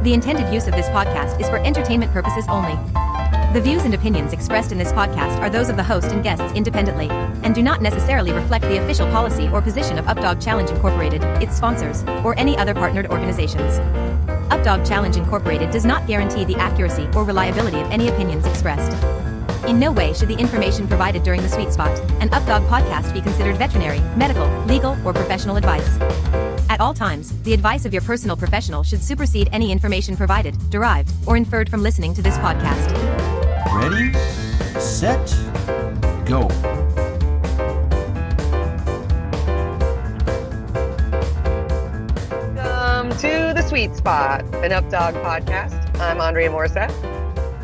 The intended use of this podcast is for entertainment purposes only. The views and opinions expressed in this podcast are those of the host and guests independently, and do not necessarily reflect the official policy or position of Updog Challenge Incorporated, its sponsors, or any other partnered organizations. Updog Challenge Incorporated does not guarantee the accuracy or reliability of any opinions expressed. In no way should the information provided during the Sweet Spot, an Updog podcast be considered veterinary, medical, legal, or professional advice. At all times, the advice of your personal professional should supersede any information provided, derived, or inferred from listening to this podcast. Ready, set, go. Welcome to the Sweet Spot, an Updog podcast. I'm Andrea Morissette.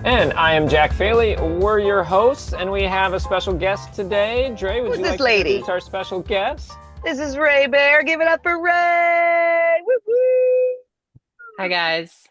And I am Jack Faley. We're your hosts, and we have a special guest today. Dre, would Who's you this like lady? to introduce our special guest? This is Rae Baier. Give it up for Rae! Woo-woo! Hi, guys.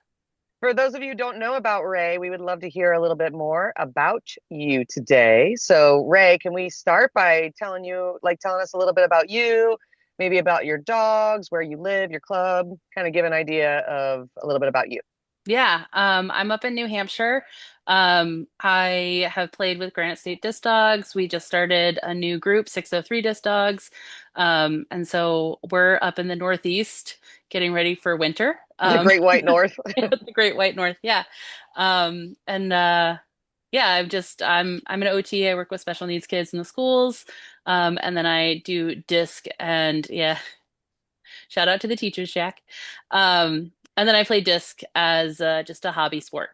For those of you who don't know about Rae, we would love to hear a little bit more about you today. So, Rae, can we start by telling us a little bit about you, maybe about your dogs, where you live, your club, kind of give an idea of a little bit about you. Yeah, I'm up in New Hampshire. I have played with Granite State Disc Dogs. We just started a new group, 603 Disc Dogs. And so we're up in the Northeast getting ready for winter. The Great White North. The Great White North, yeah. Yeah, I'm an OT. I work with special needs kids in the schools. And then I do disc and yeah, shout out to the teachers, Jack. And then I play disc as just a hobby sport.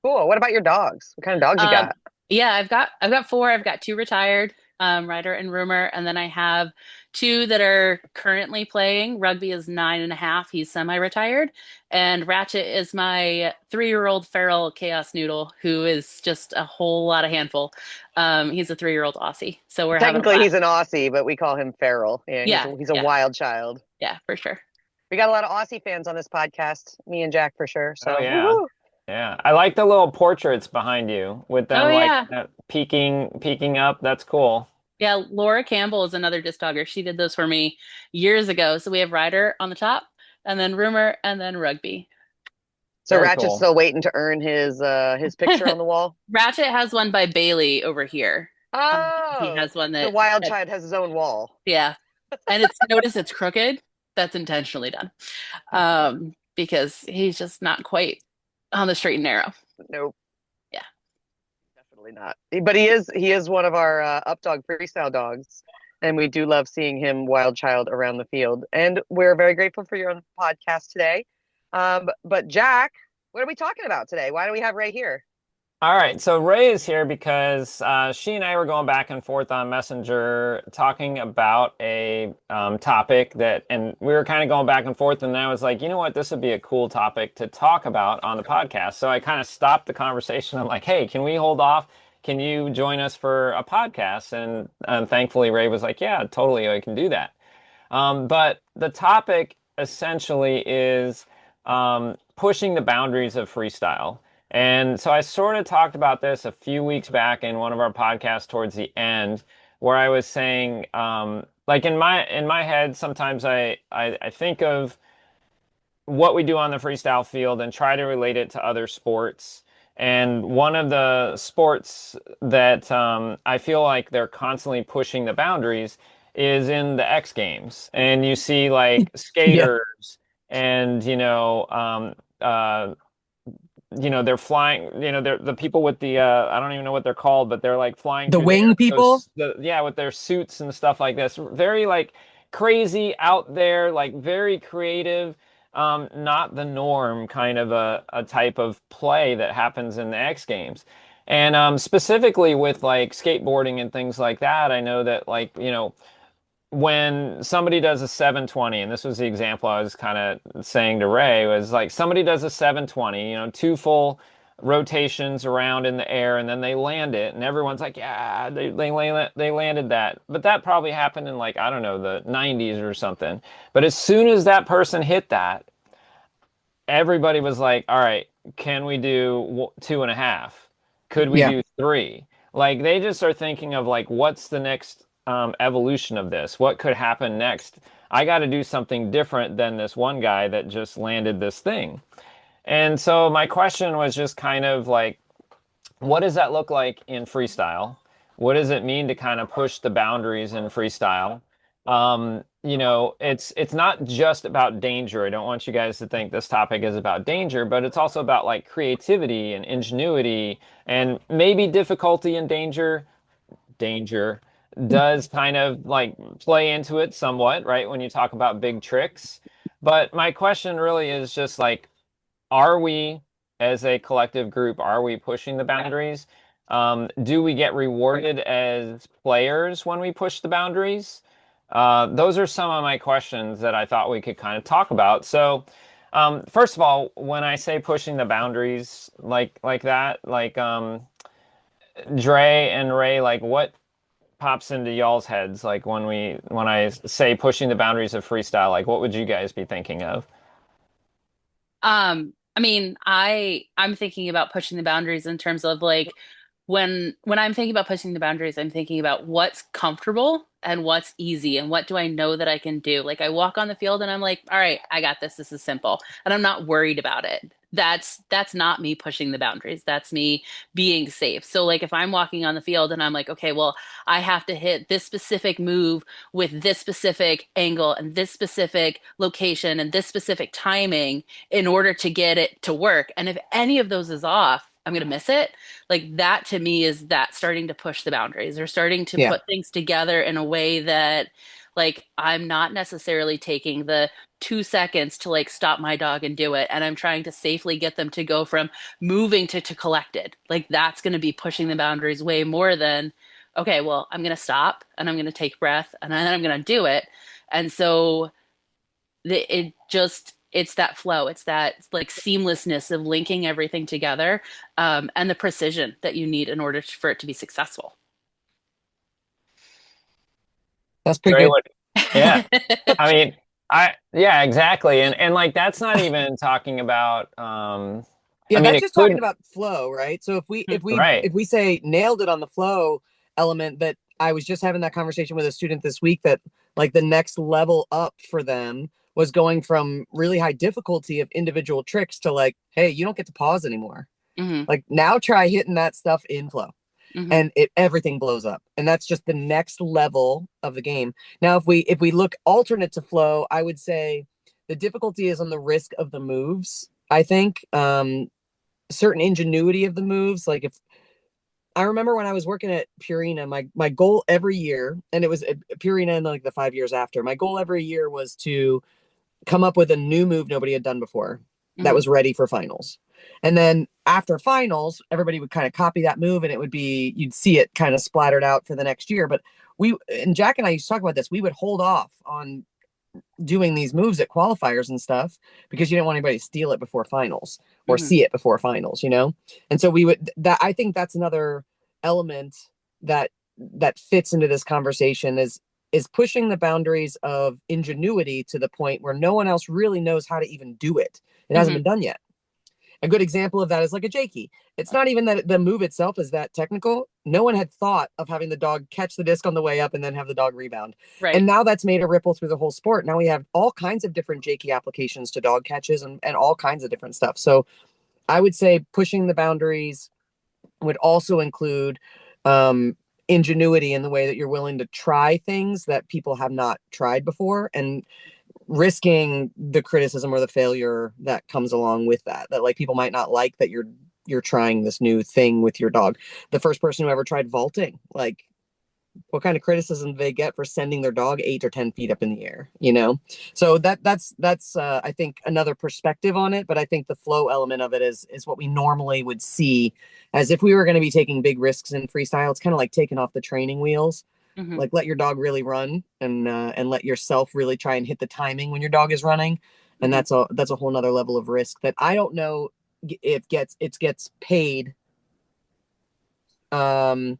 Cool. What about your dogs? What kind of dogs you got? Yeah, I've got four. I've got two retired, Ryder and Rumor, and then I have two that are currently playing. Rugby is 9.5. He's semi-retired, and Ratchet is my 3-year-old feral chaos noodle who is just a whole lot of handful. He's a 3-year-old Aussie, so we're Technically he's an Aussie, but we call him feral. Yeah, he's a wild child. Yeah, for sure. We got a lot of Aussie fans on this podcast, me and Jack for sure. So Oh, yeah. woo-hoo. Yeah, I like the little portraits behind you with them peeking up. That's cool. Yeah, Laura Campbell is another disc dogger. She did those for me years ago. So we have Ryder on the top, and then Rumor, and then Rugby. So Very Ratchet's cool. still waiting to earn his picture on the wall. Ratchet has one by Bailey over here. Oh, He has one that the wild child has his own wall. Yeah, and notice it's crooked. That's intentionally done, because he's just not quite on the straight and narrow. Nope. Yeah, definitely not. But he is one of our Updog Freestyle dogs, and we do love seeing him wild child around the field. And we're very grateful for your podcast today. But Jack, what are we talking about today? Why do we have Rae here? All right, so Rae is here because she and I were going back and forth on Messenger talking about a topic and we were kind of going back and forth, and I was like, you know what, this would be a cool topic to talk about on the podcast. So I kind of stopped the conversation. I'm like, hey, can we hold off? Can you join us for a podcast? And thankfully, Rae was like, yeah, totally, I can do that. But the topic essentially is pushing the boundaries of freestyle. And so I sort of talked about this a few weeks back in one of our podcasts towards the end, where I was saying, like in my head, sometimes I think of what we do on the freestyle field and try to relate it to other sports. And one of the sports that I feel like they're constantly pushing the boundaries is in the X Games. And you see like skaters and, they're flying, they're the people with the, I don't even know what they're called, but they're like flying. The wing people? With their suits and stuff like this. Very like crazy out there, like very creative, not the norm kind of a type of play that happens in the X Games. And specifically with like skateboarding and things like that, I know that like, when somebody does a 720, and this was the example I was kind of saying to Rae, was like somebody does a 720, 2 full rotations around in the air, and then they land it, and everyone's like, yeah, they landed that. But that probably happened in like, I don't know, the 90s or something. But as soon as that person hit that, everybody was like, all right, can we do 2.5? Could we do 3? Like they just are thinking of like, what's the next evolution of this? What could happen next? I got to do something different than this one guy that just landed this thing. And so my question was just kind of like, what does that look like in freestyle? What does it mean to kind of push the boundaries in freestyle? It's not just about danger. I don't want you guys to think this topic is about danger, but it's also about like creativity and ingenuity and maybe difficulty and danger does kind of like play into it somewhat, right? When you talk about big tricks. But my question really is just like, are we, as a collective group, are we pushing the boundaries? Do we get rewarded as players when we push the boundaries? Those are some of my questions that I thought we could kind of talk about. So, first of all, when I say pushing the boundaries like that, like Dre and Rae, like what pops into y'all's heads like when I say pushing the boundaries of freestyle, like what would you guys be thinking of? I mean, I'm thinking about pushing the boundaries in terms of like when I'm thinking about pushing the boundaries, I'm thinking about what's comfortable and what's easy and what do I know that I can do. Like I walk on the field and I'm like, all right, I got this. This is simple. And I'm not worried about it. That's not me pushing the boundaries. That's me being safe. So like if I'm walking on the field and I'm like, okay, well, I have to hit this specific move with this specific angle and this specific location and this specific timing in order to get it to work. And if any of those is off, I'm going to miss it. Like that to me is that starting to push the boundaries. They're starting to Yeah. put things together in a way that like I'm not necessarily taking the 2 seconds to like stop my dog and do it. And I'm trying to safely get them to go from moving to collected. Like that's going to be pushing the boundaries way more than, okay, well, I'm going to stop and I'm going to take breath and then I'm going to do it. And so it just it's that flow, it's that like seamlessness of linking everything together, and the precision that you need in order for it to be successful. That's pretty Dre, good. what? Yeah. I mean, yeah, exactly. And like that's not even talking about I Yeah, mean that's it just talking could about flow, right? So right. if we say nailed it on the flow element, that I was just having that conversation with a student this week that like the next level up for them was going from really high difficulty of individual tricks to like, hey, you don't get to pause anymore. Hmm. Like now try hitting that stuff in flow. Hmm. And everything blows up. And that's just the next level of the game. Now if we look alternate to flow, I would say the difficulty is on the risk of the moves. I think certain ingenuity of the moves. Like if I remember when I was working at Purina, my goal every year, and it was at Purina in like the 5 years after, my goal every year was to come up with a new move nobody had done before that Hmm. was ready for finals. And then after finals, everybody would kind of copy that move and it would be, you'd see it kind of splattered out for the next year. But and Jack and I used to talk about this, we would hold off on doing these moves at qualifiers and stuff because you didn't want anybody to steal it before finals or Hmm. see it before finals, you know? And so we would that I think that's another element that fits into this conversation is pushing the boundaries of ingenuity to the point where no one else really knows how to even do it. It hasn't Hmm. been done yet. A good example of that is like a Jakey. It's not even that the move itself is that technical. No one had thought of having the dog catch the disc on the way up and then have the dog rebound. Right. And now that's made a ripple through the whole sport. Now we have all kinds of different Jakey applications to dog catches and all kinds of different stuff. So I would say pushing the boundaries would also include ingenuity in the way that you're willing to try things that people have not tried before and risking the criticism or the failure that comes along with that like people might not like that you're trying this new thing with your dog. The first person who ever tried vaulting, like what kind of criticism do they get for sending their dog 8 or 10 feet up in the air, you know? So that's I think another perspective on it, but I think the flow element of it is what we normally would see as if we were going to be taking big risks in freestyle. It's kind of like taking off the training wheels, Hmm. like let your dog really run and let yourself really try and hit the timing when your dog is running. And Hmm. that's a whole nother level of risk that I don't know if gets paid um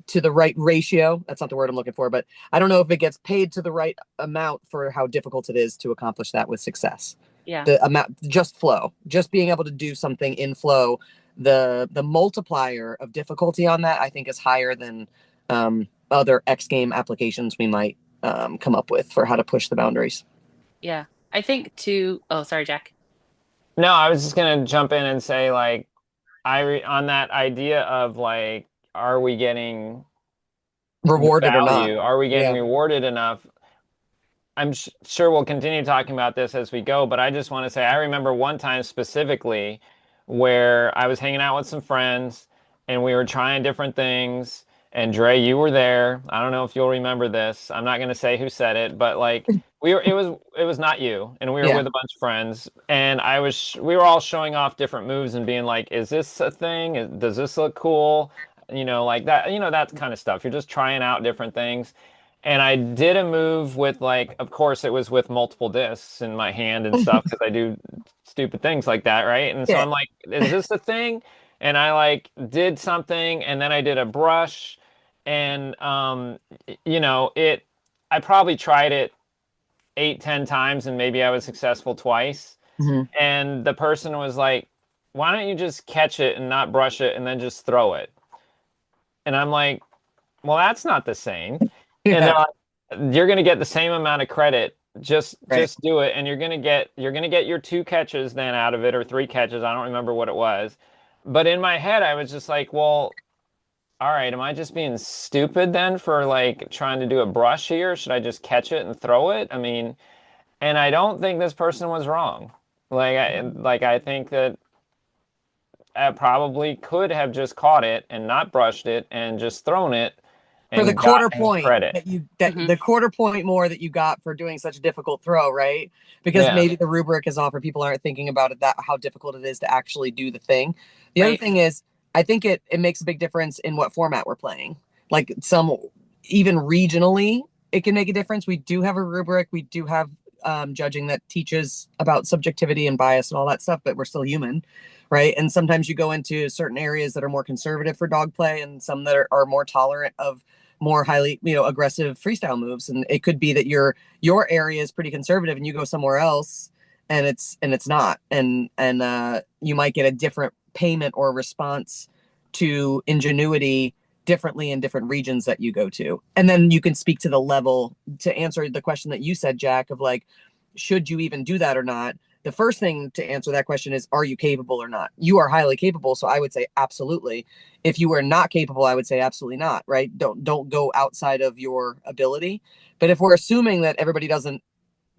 to the right ratio. That's not the word I'm looking for, but I don't know if it gets paid to the right amount for how difficult it is to accomplish that with success. Yeah. The amount, just flow, just being able to do something in flow, the multiplier of difficulty on that, I think is higher than other X game applications we might come up with for how to push the boundaries. Yeah. I think too. Oh, sorry, Jack. No, I was just gonna jump in and say like on that idea of like, are we getting the Rewarded or not. value? Are we getting Yeah. rewarded enough? I'm sure we'll continue talking about this as we go, but I just want to say I remember one time specifically where I was hanging out with some friends and we were trying different things. And Dre, you were there. I don't know if you'll remember this. I'm not going to say who said it, but like it was not you, and we were Yeah. with a bunch of friends, and we were all showing off different moves and being like, "Is this a thing? Does this look cool?" Like that. That kind of stuff. You're just trying out different things. And I did a move with like, of course, it was with multiple discs in my hand and stuff because I do stupid things like that, right? And so Yeah. I'm like, is this a thing? And I like did something, and then I did a brush, and it. I probably tried it 8, 10 times, and maybe I was successful twice. Hmm. And the person was like, "Why don't you just catch it and not brush it, and then just throw it?" And I'm like, "Well, that's not the same." And they're Yeah. like, you're gonna get the same amount of credit. Just Right. just do it, and you're gonna get your 2 catches then out of it, or 3 catches. I don't remember what it was. But in my head, I was just like, well, all right, am I just being stupid then for like trying to do a brush here? Should I just catch it and throw it? I mean, and I don't think this person was wrong. I think that I probably could have just caught it and not brushed it and just thrown it For the and quarter gotten point credit. that Mhm. the quarter point more that you got for doing such a difficult throw, right? Because Yeah. maybe the rubric is off or people aren't thinking about it, that how difficult it is to actually do the thing. The other Right. thing is, I think it makes a big difference in what format we're playing. Like some, even regionally, it can make a difference. We do have a rubric. We do have judging that teaches about subjectivity and bias and all that stuff, but we're still human, right? And sometimes you go into certain areas that are more conservative for dog play and some that are more tolerant of more highly, aggressive freestyle moves. And it could be that your area is pretty conservative and you go somewhere else and it's not. And you might get a different payment or response to ingenuity differently in different regions that you go to. And then you can speak to the level to answer the question that you said, Jack, of like, should you even do that or not? The first thing to answer that question is, are you capable or not? You are highly capable. So I would say absolutely. If you were not capable, I would say absolutely not, right? Don't go outside of your ability. But if we're assuming that everybody doesn't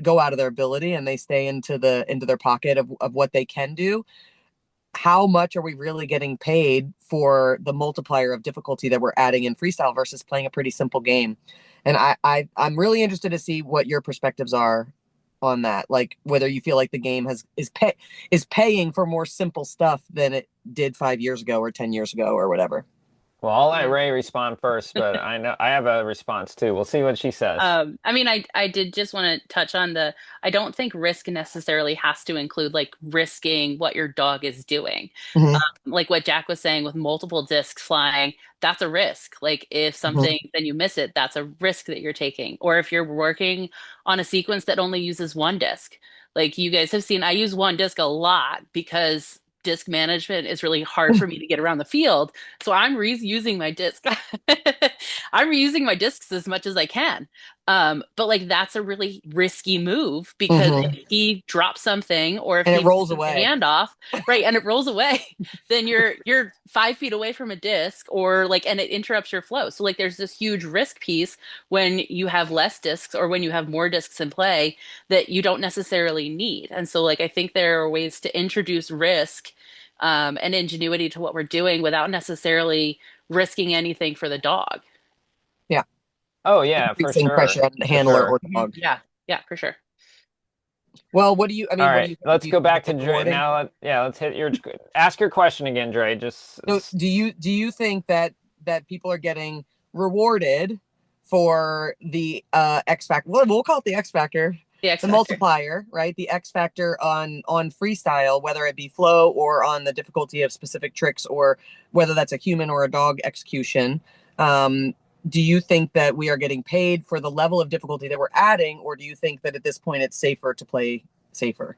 go out of their ability and they stay into their pocket of what they can do, how much are we really getting paid for the multiplier of difficulty that we're adding in freestyle versus playing a pretty simple game? And I'm really interested to see what your perspectives are on that. Like whether you feel like the game is paying for more simple stuff than it did 5 years ago or 10 years ago or whatever. Well, I'll let Yeah. Ray respond first, but I know I have a response too. We'll see what she says. I mean, I did just want to touch on I don't think risk necessarily has to include like risking what your dog is doing. Hmm. Like what Jack was saying with multiple discs flying, that's a risk. Like if Hmm. something, then you miss it, that's a risk that you're taking. Or if you're working on a sequence that only uses one disc, like you guys have seen, I use one disc a lot because disc management is really hard for me to get around the field. So I'm reusing my disc. I'm reusing my discs as much as I can. But like that's a really risky move because Hmm. if he drops something or if And he it rolls moves the away. hand off, right, and it rolls away, then you're 5 feet away from a disc or like and it interrupts your flow. So like there's this huge risk piece when you have less discs or when you have more discs in play that you don't necessarily need. And so like I think there are ways to introduce risk and ingenuity to what we're doing without necessarily risking anything for the dog. Yeah. Oh yeah, for Increasing sure. pressure on the For handler sure. or dog. Yeah, yeah, for sure. Well, what do you, I All mean, what do right, you think? let's Do you go think back to it's Dre. rewarding? Now, let's hit ask your question again, Dre. So do you think that people are getting rewarded for the X factor? Well, we'll call it the X factor, The X the factor. multiplier, right? The X factor on freestyle, whether it be flow or on the difficulty of specific tricks, or whether that's a human or a dog execution. Um, do you think that we are getting paid for the level of difficulty that we're adding, or do you think that at this point it's safer to play safer?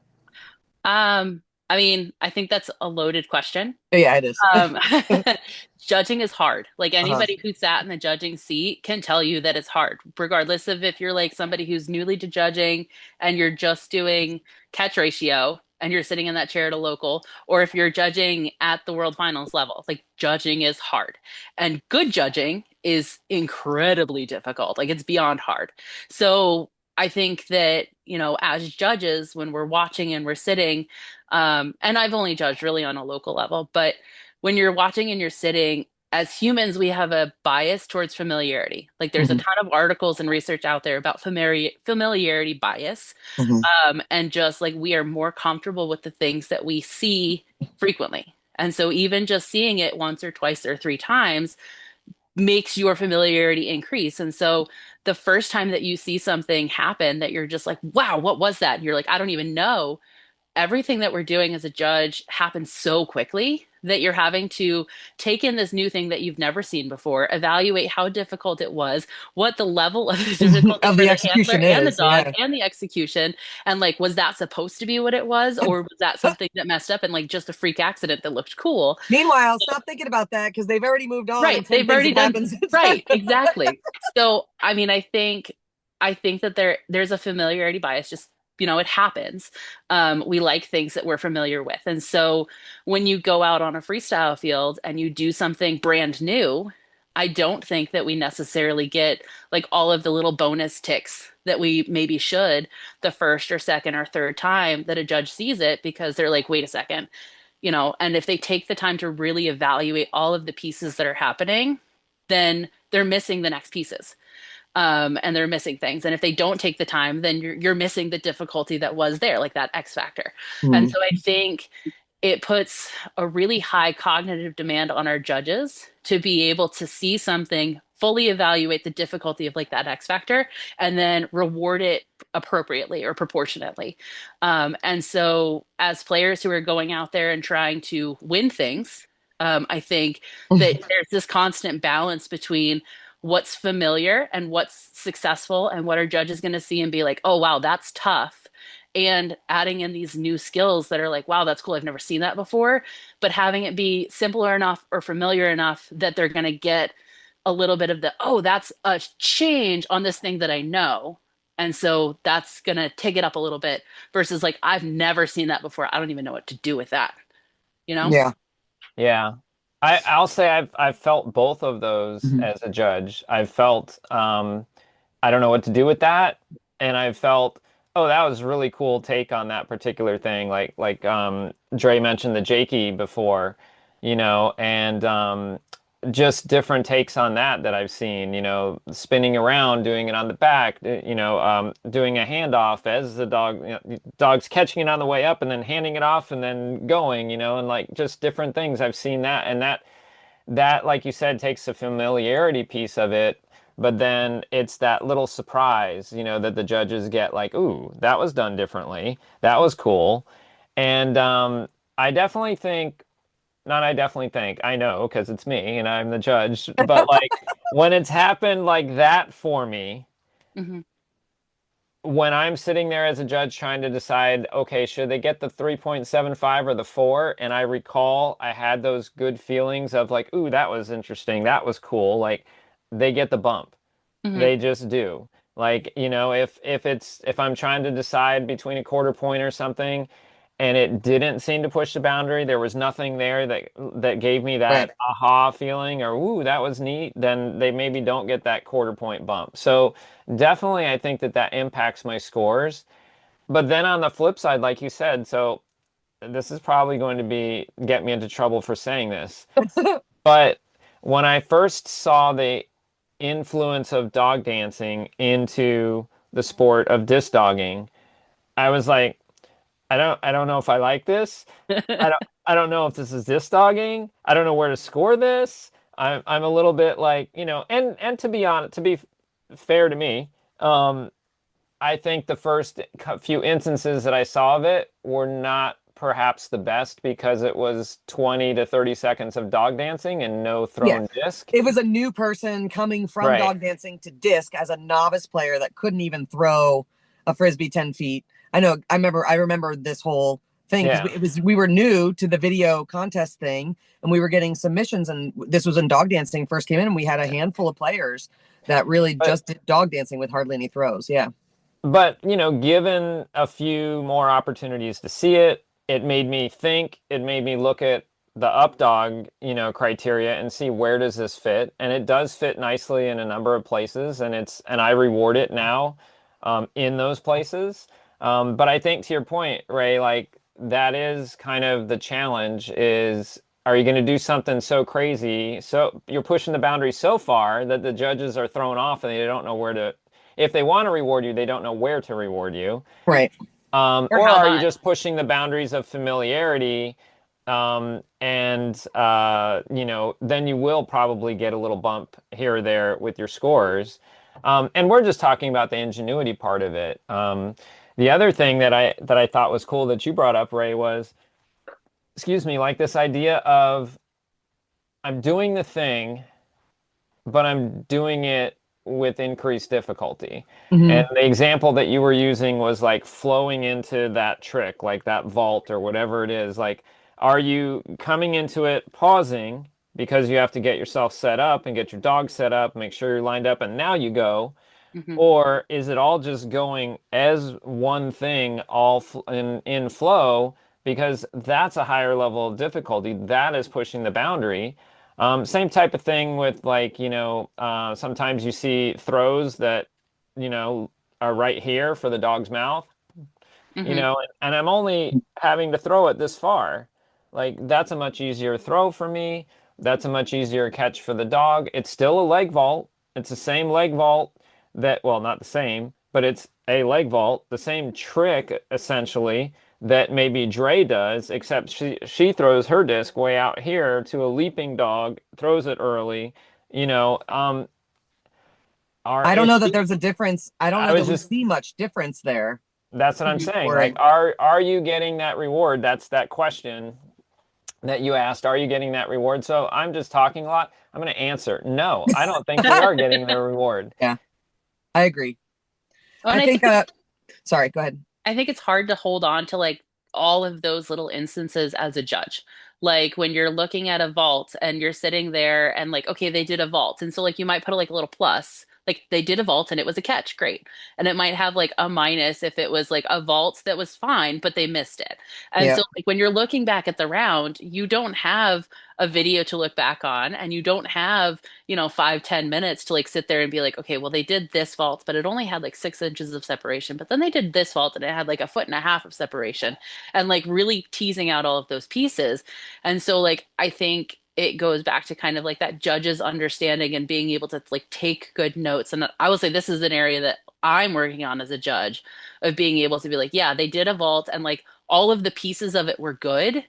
I mean, I think that's a loaded question. Yeah, it is. Um, judging is hard. Like Uh-huh. anybody who sat in the judging seat can tell you that it's hard, regardless of if you're like somebody who's newly to judging and you're just doing catch ratio and you're sitting in that chair at a local, or if you're judging at the world finals level. Like, judging is hard, and good judging is incredibly difficult. Like, it's beyond hard. So I think that, as judges, when we're watching and we're sitting, and I've only judged really on a local level, but when you're watching and you're sitting, as humans, we have a bias towards familiarity. Like, there's a ton of articles and research out there about familiarity bias. Mhm. And just like, we are more comfortable with the things that we see frequently. And so even just seeing it once or twice or three times makes your familiarity increase. And so the first time that you see something happen that you're just like, wow, what was that? And you're like, I don't even know. Everything that we're doing as a judge happens so quickly that you're having to take in this new thing that you've never seen before, evaluate how difficult it was, what the level of the difficulty Of for the the handler execution and the is, dog yeah. and the execution. And like, was that supposed to be what it was? Or was that something that messed up and like just a freak accident that looked cool? Meanwhile, stop thinking about that because they've already moved on Right. and 10 They've things already have done. happened since Right. then. Exactly. So, I mean, I think that there's a familiarity bias. Just, it happens. We like things that we're familiar with. And so when you go out on a freestyle field and you do something brand new, I don't think that we necessarily get like all of the little bonus ticks that we maybe should the first or second or third time that a judge sees it, because they're like, wait a second, and if they take the time to really evaluate all of the pieces that are happening, then they're missing the next pieces. And they're missing things. And if they don't take the time, then you're missing the difficulty that was there, like that X factor. And so I think it puts a really high cognitive demand on our judges to be able to see something, fully evaluate the difficulty of like that X factor, and then reward it appropriately or proportionately. And so as players who are going out there and trying to win things, I think that there's this constant balance between what's familiar and what's successful and what our judge is going to see and be like, oh, wow, that's tough. And adding in these new skills that are like, wow, that's cool. I've never seen that before. But having it be simpler enough or familiar enough that they're going to get a little bit of the, oh, that's a change on this thing that I know. And so that's going to take it up a little bit versus like, I've never seen that before. I don't even know what to do with that. Yeah. Yeah. I'll say I've felt both of those as a judge. I've felt I don't know what to do with that, and I've felt, oh, that was a really cool take on that particular thing. Like Dre mentioned the Jakey before, and just different takes on that I've seen, spinning around, doing it on the back, doing a handoff as the dog's catching it on the way up and then handing it off and then going, and like just different things. I've seen that, and that, like you said, takes the familiarity piece of it, but then it's that little surprise, that the judges get like, ooh, that was done differently. That was cool. And I definitely think, not I definitely think, I know, because it's me and I'm the judge, but like when it's happened like that for me, when I'm sitting there as a judge trying to decide, okay, should they get the 3.75 or the 4? And I recall I had those good feelings of like, ooh, that was interesting. That was cool. Like, they get the bump. They just do. Like, if I'm trying to decide between a quarter point or something, and it didn't seem to push the boundary, there was nothing there that gave me that aha feeling or, ooh, that was neat, then they maybe don't get that quarter point bump. So definitely I think that impacts my scores. But then on the flip side, like you said, so this is probably going to get me into trouble for saying this, but when I first saw the influence of dog dancing into the sport of disc dogging, I was like, I don't know if I like this. I don't know if this is disc dogging. I don't know where to score this. I'm a little bit like, and to be honest, to be fair to me, I think the first few instances that I saw of it were not perhaps the best because it was 20 to 30 seconds of dog dancing and no thrown disc. It was a new person coming from dog dancing to disc as a novice player that couldn't even throw a Frisbee 10 feet. I remember this whole thing because we were new to the video contest thing and we were getting submissions, and this was when dog dancing first came in, and we had a handful of players that really just did dog dancing with hardly any throws. Yeah. But, given a few more opportunities to see it, it made me think, it made me look at the up dog, criteria and see where does this fit. And it does fit nicely in a number of places, and I reward it now in those places. But I think to your point, Rae, like that is kind of the challenge is, are you going to do something so crazy? So you're pushing the boundary so far that the judges are thrown off and they don't know where to, if they want to reward you, they don't know where to reward you. Right. Or how are you much. just pushing the boundaries of familiarity? And then you will probably get a little bump here or there with your scores. And we're just talking about the ingenuity part of it. The other thing that I thought was cool that you brought up, Rae, was, excuse me, like this idea of I'm doing the thing, but I'm doing it with increased difficulty. And the example that you were using was like flowing into that trick, like that vault or whatever it is. Like, are you coming into it pausing because you have to get yourself set up and get your dog set up, make sure you're lined up, and now you go? Or is it all just going as one thing all in flow? Because that's a higher level of difficulty. That is pushing the boundary. Same type of thing with like, sometimes you see throws that, are right here for the dog's mouth, and I'm only having to throw it this far. Like that's a much easier throw for me. That's a much easier catch for the dog. It's still a leg vault. It's the same leg vault well, not the same, but it's a leg vault, the same trick essentially that maybe Dre does, except she throws her disc way out here to a leaping dog, throws it early, I don't know that there's a difference. I don't know that we see much difference there. That's what I'm saying. Like, are you getting that reward? That's that question that you asked. Are you getting that reward? So I'm just talking a lot. I'm going to answer. No, I don't think we are getting the reward. Yeah, I agree. Well, I think, sorry, go ahead. I think it's hard to hold on to like all of those little instances as a judge. Like when you're looking at a vault and you're sitting there and like, okay, they did a vault. And so like you might put like a little plus, like they did a vault and it was a catch. Great. And it might have like a minus if it was like a vault that was fine, but they missed it. And so like when you're looking back at the round, you don't have a video to look back on and you don't have, 5-10 minutes to like sit there and be like, okay, well, they did this vault, but it only had like 6 inches of separation. But then they did this vault and it had like 1.5 feet of separation, and like really teasing out all of those pieces. And so like I think it goes back to kind of like that judge's understanding and being able to like take good notes. And I will say this is an area that I'm working on as a judge, of being able to be like, yeah, they did a vault and like all of the pieces of it were good,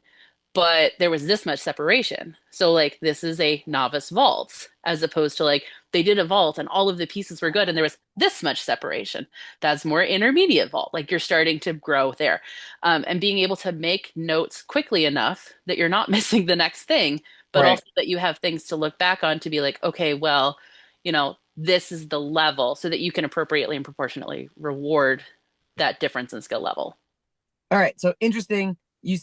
but there was this much separation. So like this is a novice vault, as opposed to like they did a vault and all of the pieces were good and there was this much separation. That's more intermediate vault. Like you're starting to grow there. And being able to make notes quickly enough that you're not missing the next thing, but also that you have things to look back on to be like, okay, well, this is the level, so that you can appropriately and proportionately reward that difference in skill level. All right. So interesting. You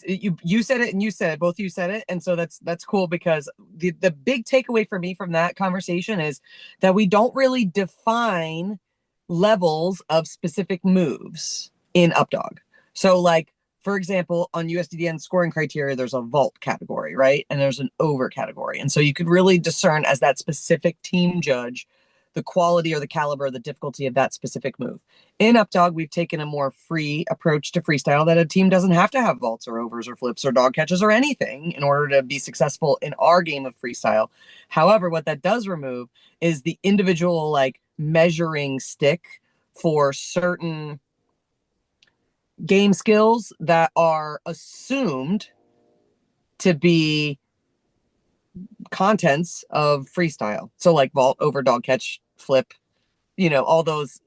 said it and you said it, both of you said it. And so that's cool, because the big takeaway for me from that conversation is that we don't really define levels of specific moves in Updog. So like, for example, on USDDN scoring criteria, there's a vault category, right? And there's an over category. And so you could really discern as that specific team judge the quality or the caliber or the difficulty of that specific move. In Updog, we've taken a more free approach to freestyle, that a team doesn't have to have vaults or overs or flips or dog catches or anything in order to be successful in our game of freestyle. However, what that does remove is the individual like measuring stick for certain game skills that are assumed to be contents of freestyle. So like vault, over, dog catch, flip, all those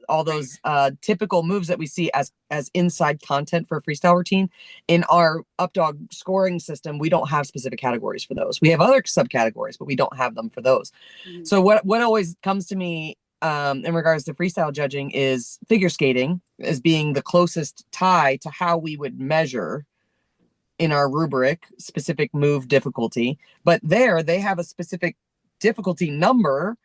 typical moves that we see as inside content for a freestyle routine. In our Updog scoring system, we don't have specific categories for those. We have other subcategories, but we don't have them for those. So what always comes to me in regards to freestyle judging is figure skating as being the closest tie to how we would measure in our rubric specific move difficulty. But there they have a specific difficulty number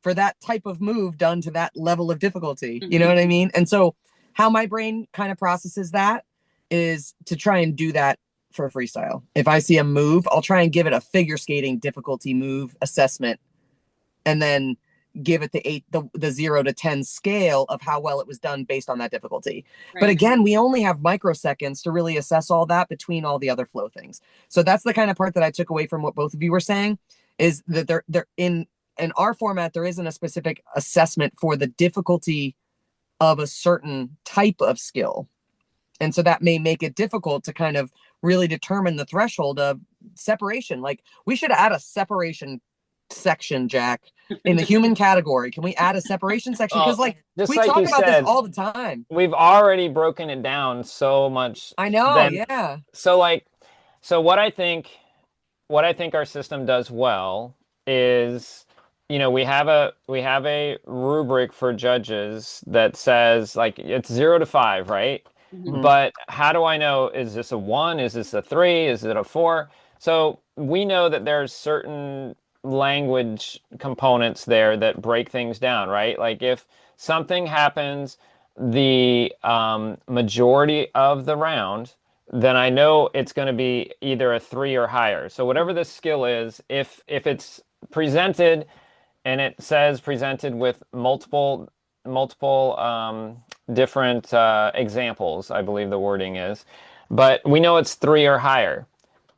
for that type of move done to that level of difficulty. You know what I mean? And so how my brain kind of processes that is to try and do that for freestyle. If I see a move, I'll try and give it a figure skating difficulty move assessment, and then give it the 0 to 10 scale of how well it was done based on that difficulty. Right. But again, we only have microseconds to really assess all that between all the other flow things. So that's the kind of part that I took away from what both of you were saying, is that they're in our format, there isn't a specific assessment for the difficulty of a certain type of skill. And so that may make it difficult to kind of really determine the threshold of separation. Like, we should add a separation section, Jack, in the human category. Can we add a separation section? Because we talk about this all the time. We've already broken it down so much. I know, yeah. So what I think our system does well is, we have a rubric for judges that says, like, it's 0 to 5, right? Mm-hmm. But how do I know, is this a 1? Is this a 3? Is it a 4? So we know that there's certain language components there that break things down, right? Like, if something happens the majority of the round, then I know it's going to be either a 3 or higher. So whatever the skill is, if it's presented and it says presented with multiple different examples, I believe the wording is, but we know it's 3 or higher.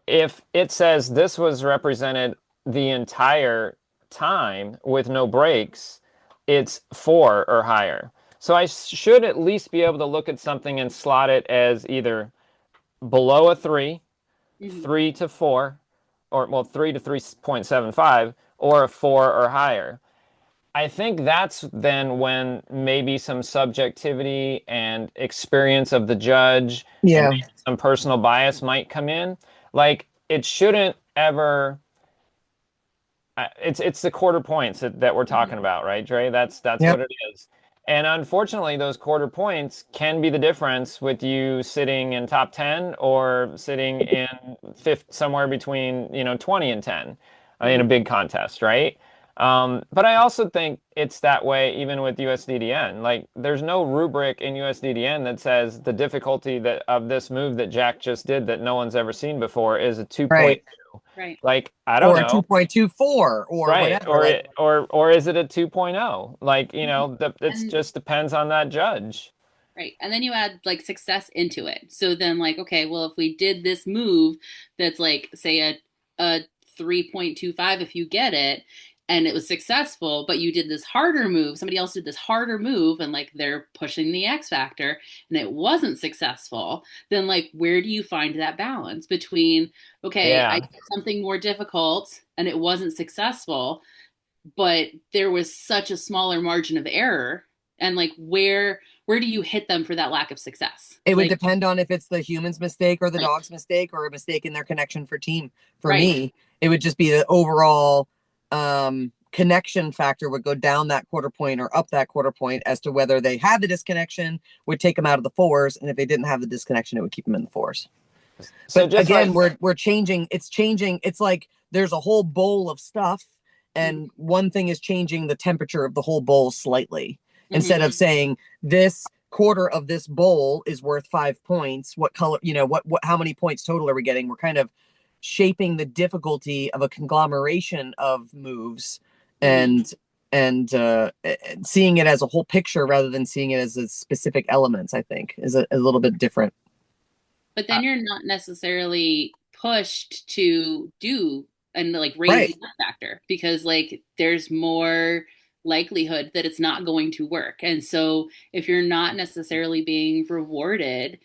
If it says this was represented the entire time with no breaks, it's 4 or higher. So I should at least be able to look at something and slot it as either below a 3, 3 to 4, or 3 to 3.75, or a 4 or higher. I think that's then when maybe some subjectivity and experience of the judge and some personal bias might come in. Like, it shouldn't ever... It's the quarter points that we're talking about, right, Dre? That's what it is. And unfortunately, those quarter points can be the difference with you sitting in top 10 or sitting in fifth, somewhere between 20 and 10 in a big contest, right? But I also think it's that way even with USDDN. Like, there's no rubric in USDDN that says the difficulty of this move that Jack just did that no one's ever seen before is a 2.2. Right. Like, I don't know. Or 2.24 or whatever. Or is it a 2.0? Like, it just depends on that judge. Right. And then you add like success into it. So then, like, okay, well, if we did this move that's like, say a 3.25, if you get it, and it was successful, but you did this harder move, somebody else did this harder move, and like they're pushing the X factor and it wasn't successful, then like, where do you find that balance between, okay, I did something more difficult and it wasn't successful, but there was such a smaller margin of error, and like, where do you hit them for that lack of success? It would depend on if it's the human's mistake or the dog's mistake or a mistake in their connection for team. For me, it would just be the overall connection factor would go down that quarter point or up that quarter point as to whether they had the disconnection, would take them out of the 4s, and if they didn't have the disconnection, it would keep them in the 4s. So but again, we're changing. It's changing. It's like there's a whole bowl of stuff, and one thing is changing the temperature of the whole bowl slightly. Instead of saying this quarter of this bowl is worth 5 points, what color, how many points total are we getting? We're kind of shaping the difficulty of a conglomeration of moves and seeing it as a whole picture rather than seeing it as a specific elements, I think is a little bit different. But then you're not necessarily pushed to do and like raise that factor, because like there's more likelihood that it's not going to work. And so if you're not necessarily being rewarded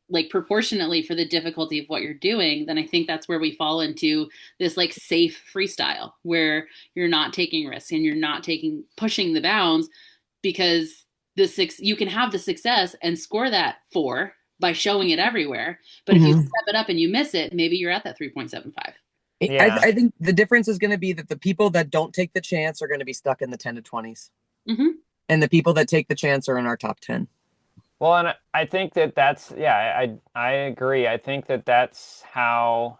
like proportionately for the difficulty of what you're doing, then I think that's where we fall into this like safe freestyle where you're not taking risks and you're not pushing the bounds, because you can have the success and score that 4 by showing it everywhere. But if you step it up and you miss it, maybe you're at that 3.75. Yeah. I think the difference is going to be that the people that don't take the chance are going to be stuck in the 10 to 20s. And the people that take the chance are in our top 10. Well, and I think that's I agree. I think that's how,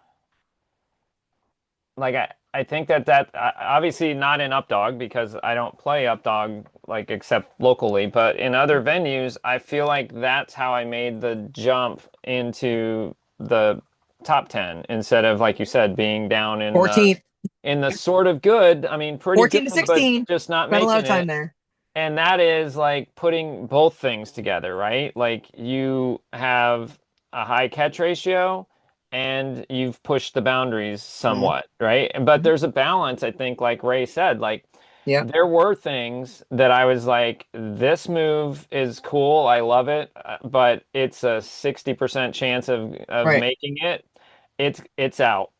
like, I think that obviously not in Updog because I don't play Updog like except locally, but in other venues, I feel like that's how I made the jump into the top 10 instead of, like you said, being down in 14th, the sort of good. I mean, pretty 14 good, to but 16. just not Spent a lot of making time it. there. And that is like putting both things together, right? Like you have a high catch ratio and you've pushed the boundaries somewhat, right? But there's a balance, I think, like Rae said, like Yeah. there were things that I was like, this move is cool, I love it, but it's a 60% chance of Right. making it. It's out.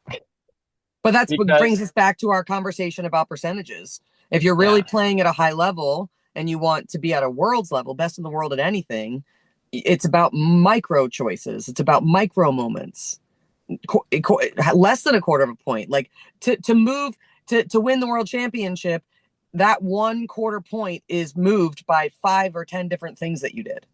But that's what Because brings us back to our conversation about percentages. If you're really playing at a high level and you want to be at a world's level, best in the world at anything, it's about micro choices. It's about micro moments. Less than a quarter of a point. Like to move to win the world championship, that 1/4 point is moved by 5 or 10 different things that you did.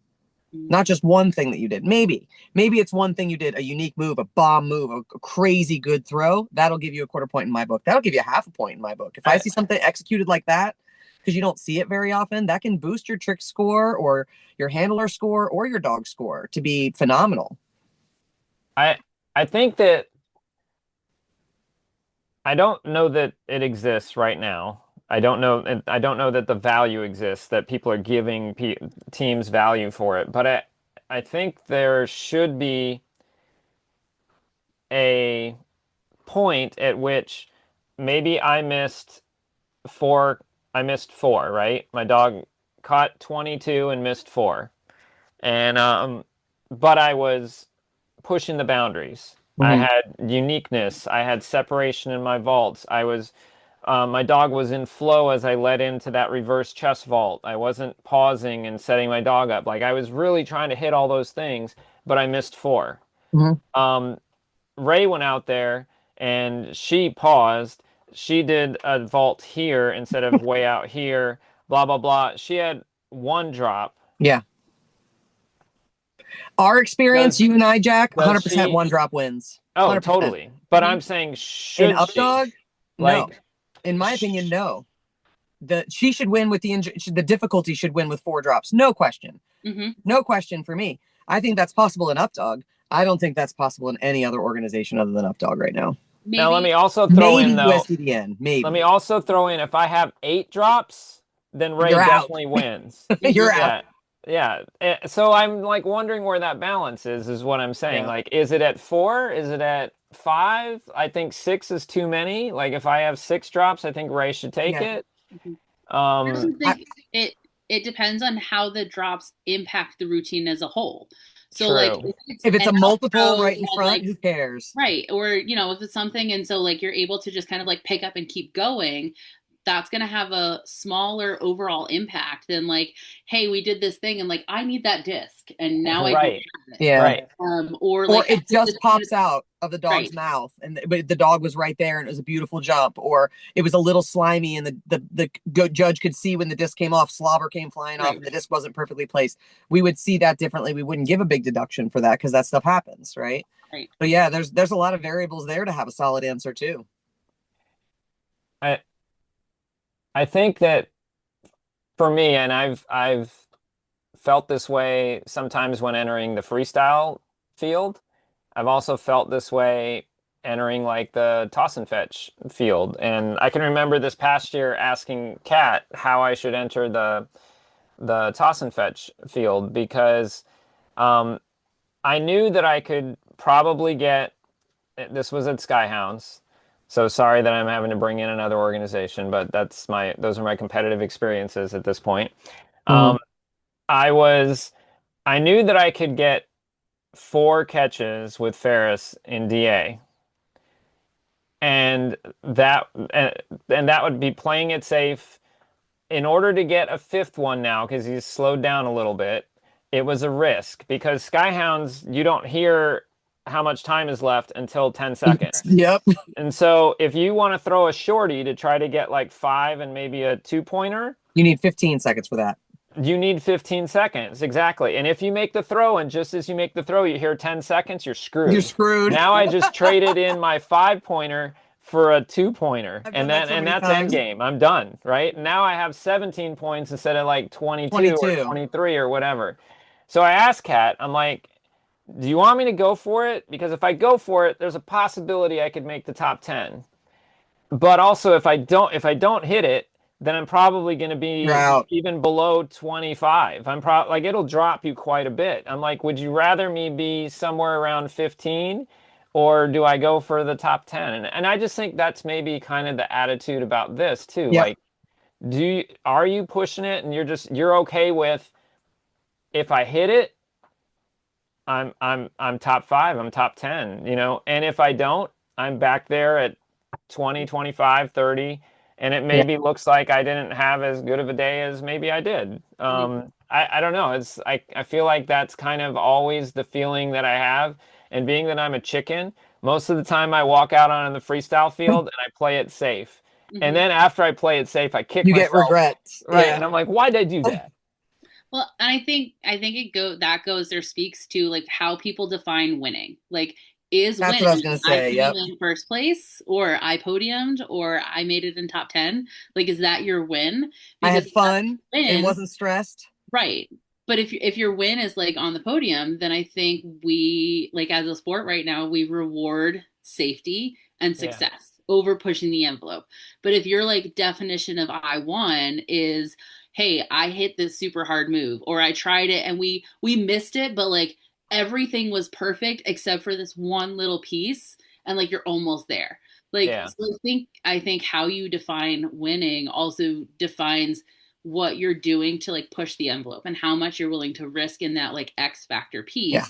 Not just one thing that you did. Maybe it's one thing you did, a unique move, a bomb move, a crazy good throw. That'll give you a 1/4 point in my book. That'll give you a 1/2 point in my book. If I see something executed like that, because you don't see it very often, that can boost your trick score or your handler score or your dog score to be phenomenal. I think that I don't know that it exists right now. I don't know that the value exists, that people are giving teams value for it. But I think there should be a point at which maybe I missed four, right? My dog caught 22 and missed 4. And but I was pushing the boundaries. I had uniqueness. I had separation in my vaults. My dog was in flow as I led into that reverse chest vault. I wasn't pausing and setting my dog up. Like I was really trying to hit all those things, but I missed 4. Rae went out there and she paused. She did a vault here instead of way out here, blah, blah, blah. She had 1 drop. Yeah. Our experience, you and I, Jack, 100% 1 drop wins. 100%. Oh, totally. But I'm saying, should in Updog? she? Like, no. In my opinion, no. She should win with the difficulty should win with 4 drops. No question. No question for me. I think that's possible in Updog. I don't think that's possible in any other organization other than Updog right now. Maybe. Now, let me also throw in, though. USDN, maybe. Let me also throw in, if I have 8 drops, then Rae definitely wins. You're out. Yeah. So I'm like wondering where that balance is what I'm saying. Yeah. Like, is it at 4? Is it at 5? I think 6 is too many. Like, if I have 6 drops, I think Rae should take it. I also think it depends on how the drops impact the routine as a whole. So like if it's a multiple right in front, who cares? Right. Or, if it's something and so like you're able to just kind of like pick up and keep going, that's going to have a smaller overall impact than like, hey, we did this thing and like, I need that disc and now I don't have it. Yeah. Right. Or like it just pops out of the dog's mouth but the dog was right there and it was a beautiful jump, or it was a little slimy and the judge could see when the disc came off, slobber came flying off and the disc wasn't perfectly placed. We would see that differently. We wouldn't give a big deduction for that because that stuff happens, right? But yeah, there's a lot of variables there to have a solid answer too. I think that for me, and I've felt this way sometimes when entering the freestyle field. I've also felt this way entering like the toss and fetch field. And I can remember this past year asking Kat how I should enter the toss and fetch field because I knew that I could probably get, this was at Skyhounds. So sorry that I'm having to bring in another organization, but those are my competitive experiences at this point. I knew that I could get 4 catches with Ferris in DA. And that would be playing it safe. In order to get a 5th one now, because he's slowed down a little bit, it was a risk because Skyhounds, you don't hear how much time is left until 10 seconds. Yep. And so if you want to throw a shorty to try to get like 5 and maybe a 2-pointer, you need 15 seconds for that. You need 15 seconds, exactly. And if you make the throw, and just as you make the throw, you hear 10 seconds, you're screwed. You're screwed. Now I just traded in my 5-pointer for a 2-pointer, I've and done that then so and many that's times. end game. I'm done, right? Now I have 17 points instead of like 22 or 22. 23 or whatever. So I asked Kat, I'm like, do you want me to go for it? Because if I go for it, there's a possibility I could make the top 10. But also if I don't hit it, then I'm probably going to You're be out. even below 25. I'm probably like it'll drop you quite a bit. I'm like, would you rather me be somewhere around 15 or do I go for the top 10? And I just think that's maybe kind of the attitude about this too. Yep. Like are you pushing it and you're okay with if I hit it, I'm top 5, I'm top 10, you know? And if I don't, I'm back there at 20, 25, 30, and it Yeah. maybe looks like I didn't have as good of a day as maybe I did. I don't know. I feel like that's kind of always the feeling that I have. And being that I'm a chicken, most of the time I walk out on the freestyle field and I play it safe. And then after I play it safe, I kick You get myself. regrets. Right. Yeah. And I'm like, why did I do that? Well, and I think it speaks to like how people define winning. Like, is That's win what I was gonna I say. came Yep. in first place, or I podiumed, or I made it in top 10? Like, is that your win? I had Because fun win, and wasn't stressed. right. But if your win is like on the podium, then I think we, like, as a sport right now, we reward safety and Yeah. success over pushing the envelope. But if your like definition of I won is, hey, I hit this super hard move, or I tried it and we missed it, but like everything was perfect except for this one little piece, and like you're almost there. Like, Yeah. so I think how you define winning also defines what you're doing to like push the envelope and how much you're willing to risk in that like X factor piece. Yeah.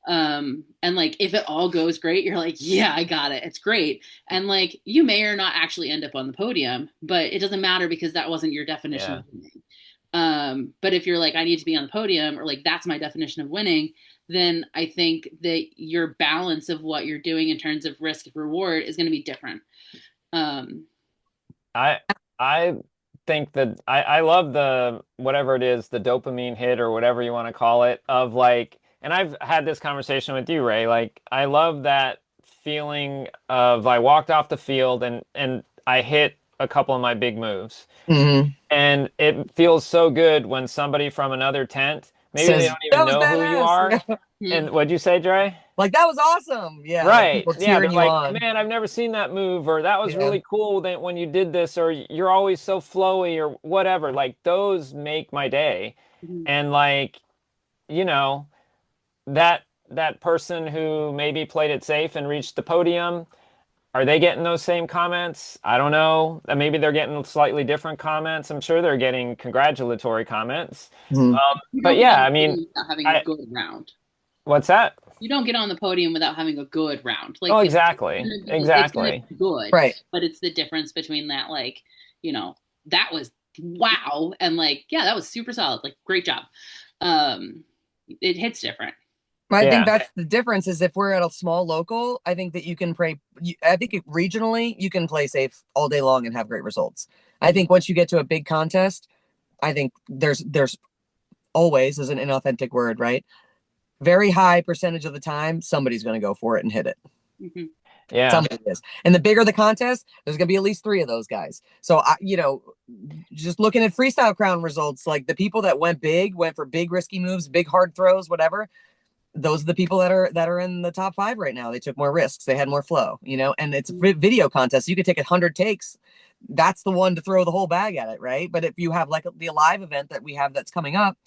And like if it all goes great, you're like, yeah, I got it, it's great. And like you may or not actually end up on the podium, but it doesn't matter because that wasn't your definition of winning. But if you're like, I need to be on the podium, or like that's my definition of winning, then I think that your balance of what you're doing in terms of risk reward is going to be different. I think that I love the whatever it is, the dopamine hit or whatever you want to call it, of like, and I've had this conversation with you, Ray. Like, I love that feeling of I walked off the field and I hit a couple of my big moves. Mm-hmm. And it feels so good when somebody from another tent, maybe they Says, don't "That even was know who you badass." are. And what'd you say, Dre? Like, that was awesome. Yeah. Like Right. people Yeah. They're cheering you like, on. man, I've never seen that move, or that was Yeah. really cool that when you did this, or you're always so flowy, or whatever. Like, those make my day. And like, you know, that person who maybe played it safe and reached the podium, are they getting those same comments? I don't know. Maybe they're getting slightly different comments. I'm sure they're getting congratulatory comments. Mhm. But yeah, I mean, without having a good round. What's that? You don't get on the podium without having a good round. Like, oh, exactly. It's gonna be good, Right. But it's the difference between that, like, you know, that was wow, and like, yeah, that was super solid. Like, great job. It hits different. I Yeah. think that's the difference. Is if we're at a small local, I think that you can play. I think regionally you can play safe all day long and have great results. I think once you get to a big contest, I think there's always is an inauthentic word, right? Very high percentage of the time, somebody's going to go for it and hit it. Mm-hmm. Yeah. Somebody is. And the bigger the contest, there's going to be at least 3 of those guys. So, just looking at Freestyle Crown results, like the people that went for big risky moves, big hard throws, whatever. Those are the people that are in the top 5 right now. They took more risks. They had more flow, and it's a video contest. You could take 100 takes. That's the one to throw the whole bag at it, right? But if you have like the live event that we have that's coming up,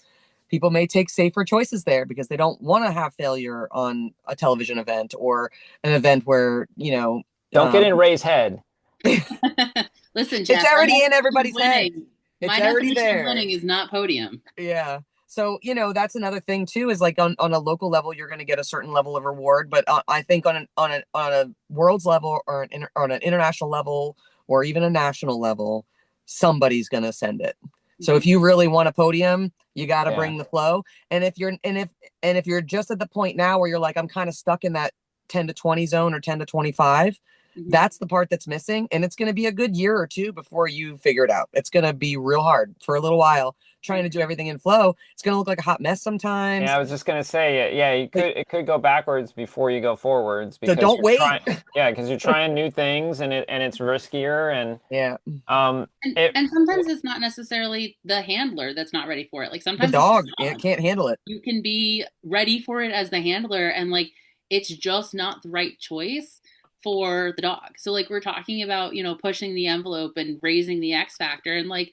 people may take safer choices there because they don't want to have failure on a television event or an event where, don't get in Ray's head. Listen, Jeff, it's already in everybody's head. It's my already definition there. of winning is not podium. Yeah. So, that's another thing too, is like on a local level, you're going to get a certain level of reward. But I think on a world's level or on an international level or even a national level, somebody's going to send it. So if you really want a podium, you got to bring the flow. And if you're just at the point now where you're like, I'm kind of stuck in that 10 to 20 zone or 10 to 25, that's the part that's missing. And it's going to be a good year or 2 before you figure it out. It's going to be real hard for a little while trying to do everything in flow, it's going to look like a hot mess sometimes. Yeah, I was just gonna say, yeah, it could go backwards before you go forwards So because don't wait. because you're trying new things and it's riskier and Yeah. And sometimes it's not necessarily the handler that's not ready for it. Like The sometimes dog, it's the it dog. can't handle it. You can be ready for it as the handler, and like it's just not the right choice for the dog. So like we're talking about, pushing the envelope and raising the X factor, and like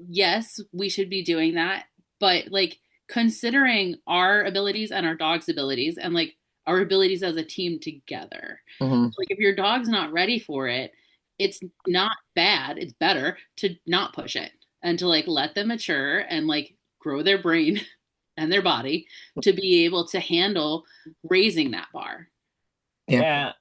yes, we should be doing that, but like considering our abilities and our dog's abilities and like our abilities as a team together. Mhm. Like if your dog's not ready for it, it's not bad. It's better to not push it and to like let them mature and like grow their brain and their body to be able to handle raising that bar. Yeah.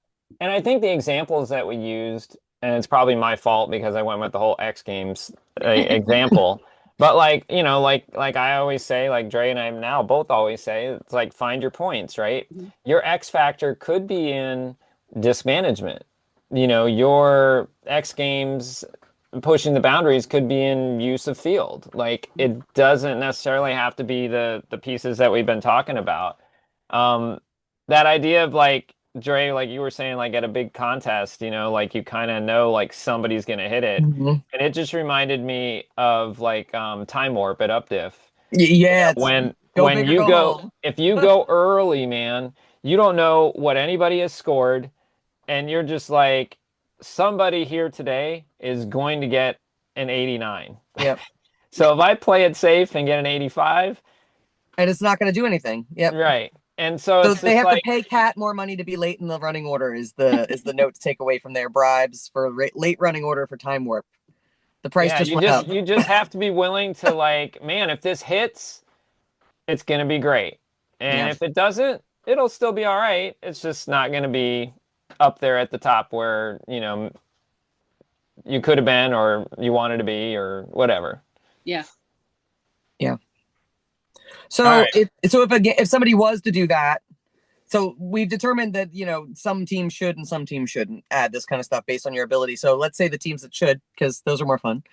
And I think the examples that we used, and it's probably my fault because I went with the whole X Games example. But like, like I always say, like Dre and I now both always say, it's like find your points, right? Mhm. Your X factor could be in disc management. Your X Games pushing the boundaries could be in use of field. Like it doesn't necessarily have to be the pieces that we've been talking about. That idea of like Dre, like you were saying, like at a big contest, like you kind of know like somebody's gonna hit it, Mhm. and it just reminded me of like time warp at up diff. Yeah. When Go big or you go go, home. if you go early, man, you don't know what anybody has scored, and you're just like, somebody here today is going to get an 89. Yep. So if I play it safe and get an 85, And it's not going to do anything. Yep. right. And so So it's they just have like, to pay Cat more money to be late in the running order is the note to take away from their bribes for late running order for time warp. The price yeah, just went up. you just have to be willing to like, man, if this hits, it's gonna be great. And Yeah. if it doesn't, it'll still be all right. It's just not gonna be up there at the top where, you could have been or you wanted to be or whatever. Yeah. Yeah. So All right. if somebody was to do that, so we've determined that some teams should and some teams shouldn't add this kind of stuff based on your ability. So let's say the teams that should, because those are more fun.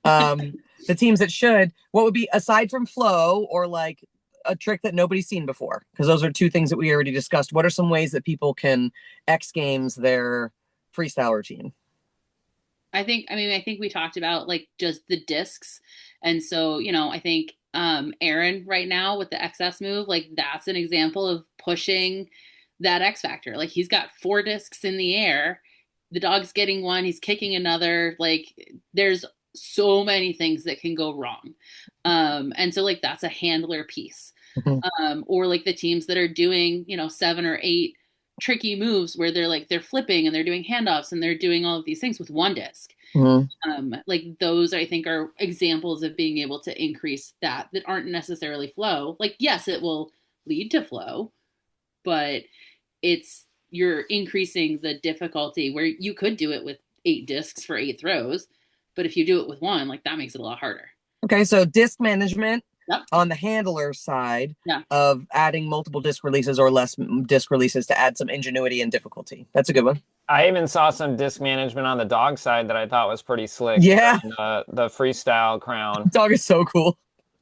The teams that should, what would be aside from flow or like a trick that nobody's seen before? Because those are two things that we already discussed. What are some ways that people can X Games their freestyle routine? I think we talked about like just the discs. And so, I think Aaron right now with the XS move, like that's an example of pushing that X factor. Like he's got 4 discs in the air. The dog's getting one, he's kicking another. Like there's so many things that can go wrong. And so like that's a handler piece. Or like the teams that are doing, 7 or 8 tricky moves where they're flipping and they're doing handoffs and they're doing all of these things with 1 disc. Like those I think are examples of being able to increase that aren't necessarily flow. Like yes, it will lead to flow, but you're increasing the difficulty where you could do it with 8 discs for 8 throws, but if you do it with 1, like that makes it a lot harder. Okay, so disc management. Yep. On the handler side Yeah. of adding multiple disc releases or less disc releases to add some ingenuity and difficulty. That's a good one. I even saw some disc management on the dog side that I thought was pretty slick. Yeah. The freestyle crown. Dog is so cool.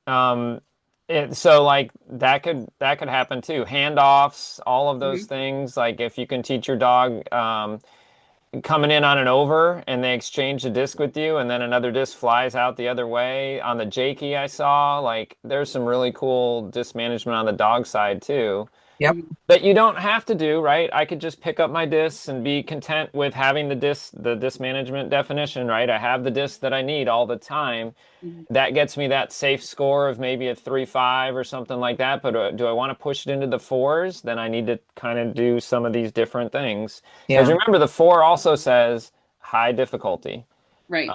So like that could happen too. Handoffs, all of those Mhm. things. Like if you can teach your dog coming in on an over and they exchange a disc with you and then another disc flies out the other way. On the Jakey I saw, like there's some really cool disc management on the dog side too. Yep. That you don't have to do, right? I could just pick up my discs and be content with having the disc management definition, right? I have the disc that I need all the time. Mhm. That gets me that safe score of maybe a 3.5 or something like that. But do I want to push it into the 4s? Then I need to kind of do some of these different things. Because remember, the 4 also says high difficulty. Right.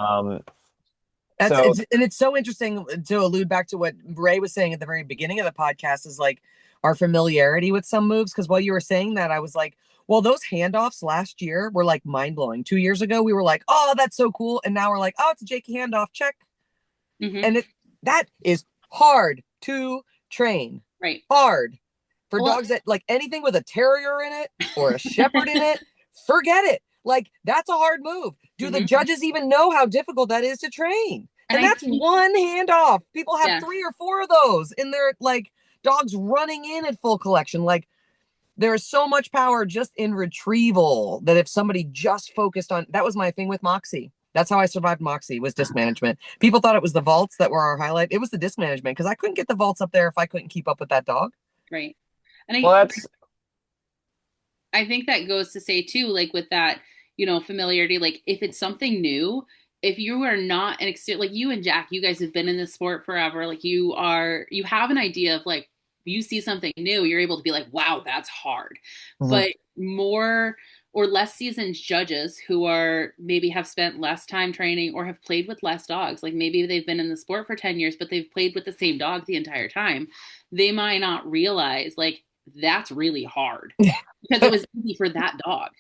It's so interesting to allude back to what Rae was saying at the very beginning of the podcast is like our familiarity with some moves. Because while you were saying that, I was like, well, those handoffs last year were like mind blowing. 2 years ago, we were like, oh, that's so cool. And now we're like, oh, it's a Jakey handoff, check. Mhm. And that is hard to train. Right. Hard for dogs that like anything with a terrier in it or a shepherd in it, forget it. Like that's a hard move. Do the judges even know how difficult that is to train? And that's one handoff. People have 3 or 4 of those in their, like, dogs running in at full collection. Like, there's so much power just in retrieval that if somebody just focused on, that was my thing with Moxie. That's how I survived Moxie, was disc management. People thought it was the vaults that were our highlight. It was the disc management, because I couldn't get the vaults up there if I couldn't keep up with that dog. Right. And I think that goes to say too, like with that, familiarity, like if it's something new, if you are not an like you and Jack, you guys have been in this sport forever. Like you have an idea of, like, you see something new, you're able to be like, wow, that's hard. Mm-hmm. But more or less seasoned judges who are maybe have spent less time training or have played with less dogs, like maybe they've been in the sport for 10 years, but they've played with the same dog the entire time. They might not realize, like, that's really hard because it was easy for that dog,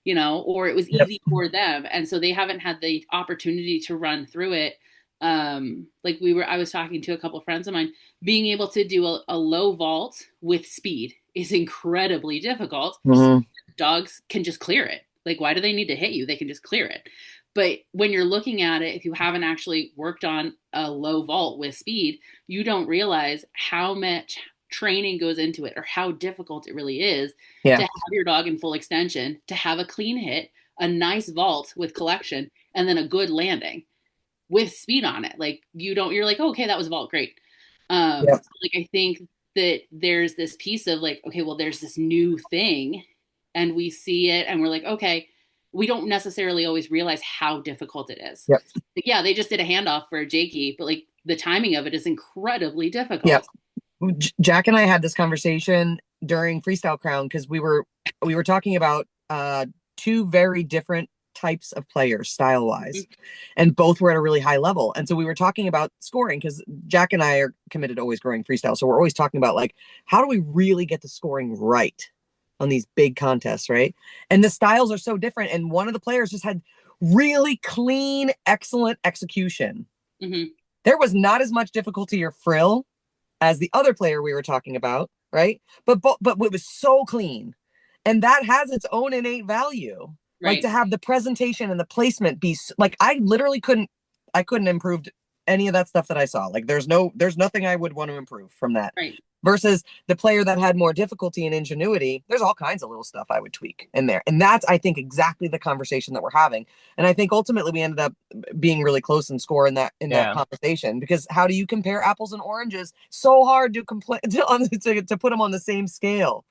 or it was easy for them. And so they haven't had the opportunity to run through it. I was talking to a couple of friends of mine, being able to do a low vault with speed is incredibly difficult. Mm-hmm. Dogs can just clear it. Like, why do they need to hit you? They can just clear it. But when you're looking at it, if you haven't actually worked on a low vault with speed, you don't realize how much training goes into it, or how difficult it really is to have your dog in full extension, to have a clean hit, a nice vault with collection, and then a good landing with speed on it. Like, you're like, oh, okay, that was a vault. Great. So, like, I think that there's this piece of, like, okay, well, there's this new thing and we see it and we're like, okay, we don't necessarily always realize how difficult it is. Yep. Like, they just did a handoff for Jakey, but, like, the timing of it is incredibly difficult. Yep. Jack and I had this conversation during Freestyle Crown, because we were talking about 2 very different types of players style wise, mm-hmm. and both were at a really high level. And so we were talking about scoring, because Jack and I are committed to always growing freestyle. So we're always talking about, like, how do we really get the scoring right on these big contests, right? And the styles are so different. And one of the players just had really clean, excellent execution. Mm-hmm. There was not as much difficulty or frill as the other player we were talking about, right? But it was so clean, and that has its own innate value. Right. Like, to have the presentation and the placement be, like, I literally couldn't improve any of that stuff that I saw. Like, there's nothing I would want to improve from that. Right. Versus the player that had more difficulty and ingenuity, there's all kinds of little stuff I would tweak in there. And that's, I think, exactly the conversation that we're having. And I think ultimately we ended up being really close in score in that conversation, because how do you compare apples and oranges? So hard to put them on the same scale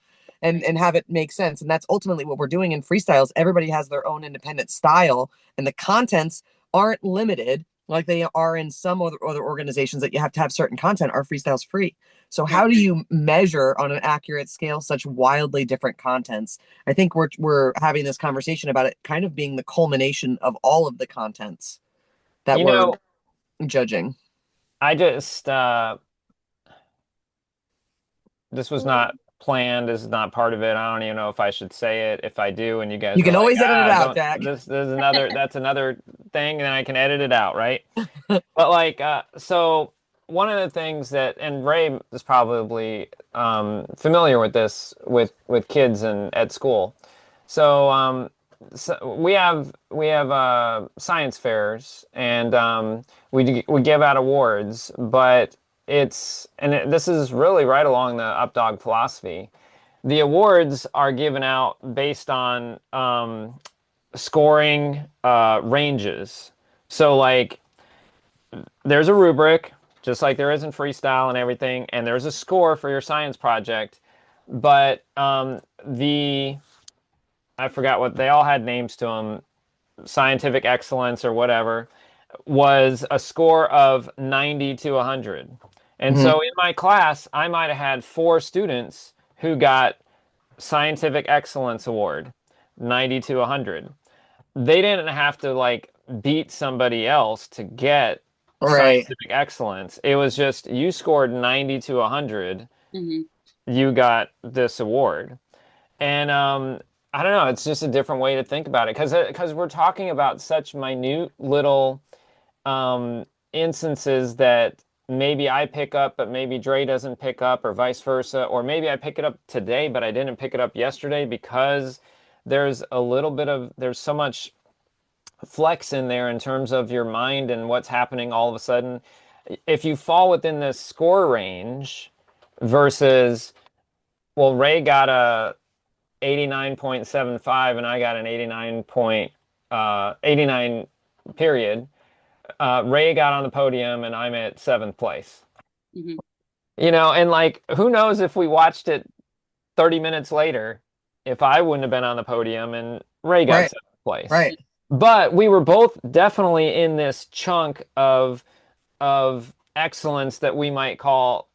and have it make sense. And that's ultimately what we're doing in freestyles. Everybody has their own independent style, and the contents aren't limited like they are in some other organizations that you have to have certain content. Our freestyle's free. So how do you measure on an accurate scale such wildly different contents? I think we're having this conversation about it kind of being the culmination of all of the contents that we're judging. I just this was not planned. This is not part of it. I don't even know if I should say it. If I do, and you guys, you can always edit it out, Jack. This is another. That's another thing, and I can edit it out, right? But, like, so one of the things that, and Rae is probably familiar with this with kids and at school. So we have science fairs, and we give out awards, but this is really right along the Updog philosophy. The awards are given out based on scoring ranges. So, like, there's a rubric, just like there is in freestyle and everything, and there's a score for your science project. But I forgot what they all had names to them, scientific excellence or whatever, was a score of 90 to 100. And so in my class, I might have had 4 students who got scientific excellence award, 90 to 100. They didn't have to, like, beat somebody else to get scientific excellence. It was just, you scored 90 to 100, you got this award. And I don't know, it's just a different way to think about it, because we're talking about such minute little instances that maybe I pick up, but maybe Dre doesn't pick up, or vice versa. Or maybe I pick it up today, but I didn't pick it up yesterday, because there's so much flex in there in terms of your mind and what's happening all of a sudden. If you fall within this score range versus, well, Rae got a 89.75 and I got an 89 period. Rae got on the podium and I'm at 7th place. Mhm. You know, and like, who knows if we watched it 30 minutes later, if I wouldn't have been on the podium and Rae got Right. 7th place. Right. But we were both definitely in this chunk of excellence that we might call,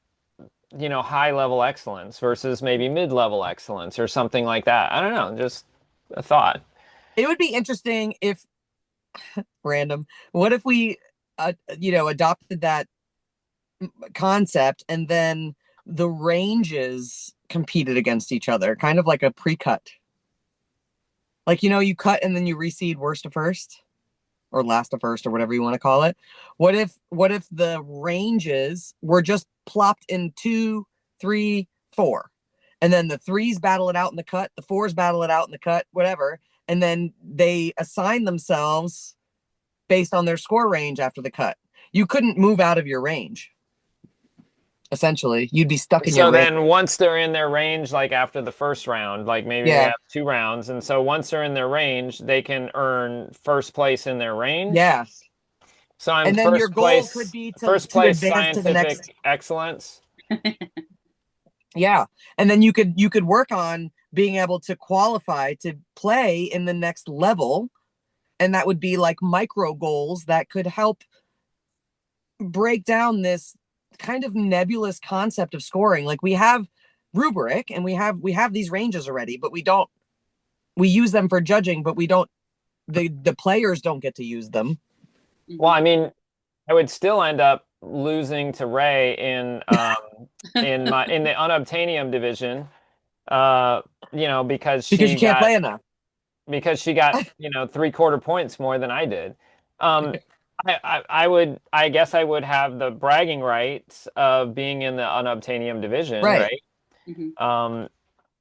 you know, high level excellence versus maybe mid level excellence or something like that. I don't know, just a thought. It would be interesting if random. What if we, adopted that concept and then the ranges competed against each other, kind of like a pre-cut. Like, you cut and then you reseed worst to first or last to first or whatever you want to call it. What if the ranges were just plopped in 2, 3, 4, and then the 3s battle it out in the cut, the 4s battle it out in the cut, whatever, and then they assign themselves based on their score range after the cut. You couldn't move out of your range. Essentially, you'd be stuck in your range. So then once they're in their range, like after the first round, like maybe they have 2 rounds. And so once they're in their range, they can earn first place in their range. Yeah. So I'm and then your goal could be to advance scientific to the next excellence. Yeah. And then you could work on being able to qualify to play in the next level. And that would be like micro goals that could help break down this kind of nebulous concept of scoring. Like, we have rubric and we have these ranges already, but we use them for judging, but we don't, the players don't get to use them. Well, I mean, I would still end up losing to Rae in in the unobtainium division, because you can't play enough. Because she got 3/4 points more than I did. I guess I would have the bragging rights of being in the unobtainium division, right? Mhm.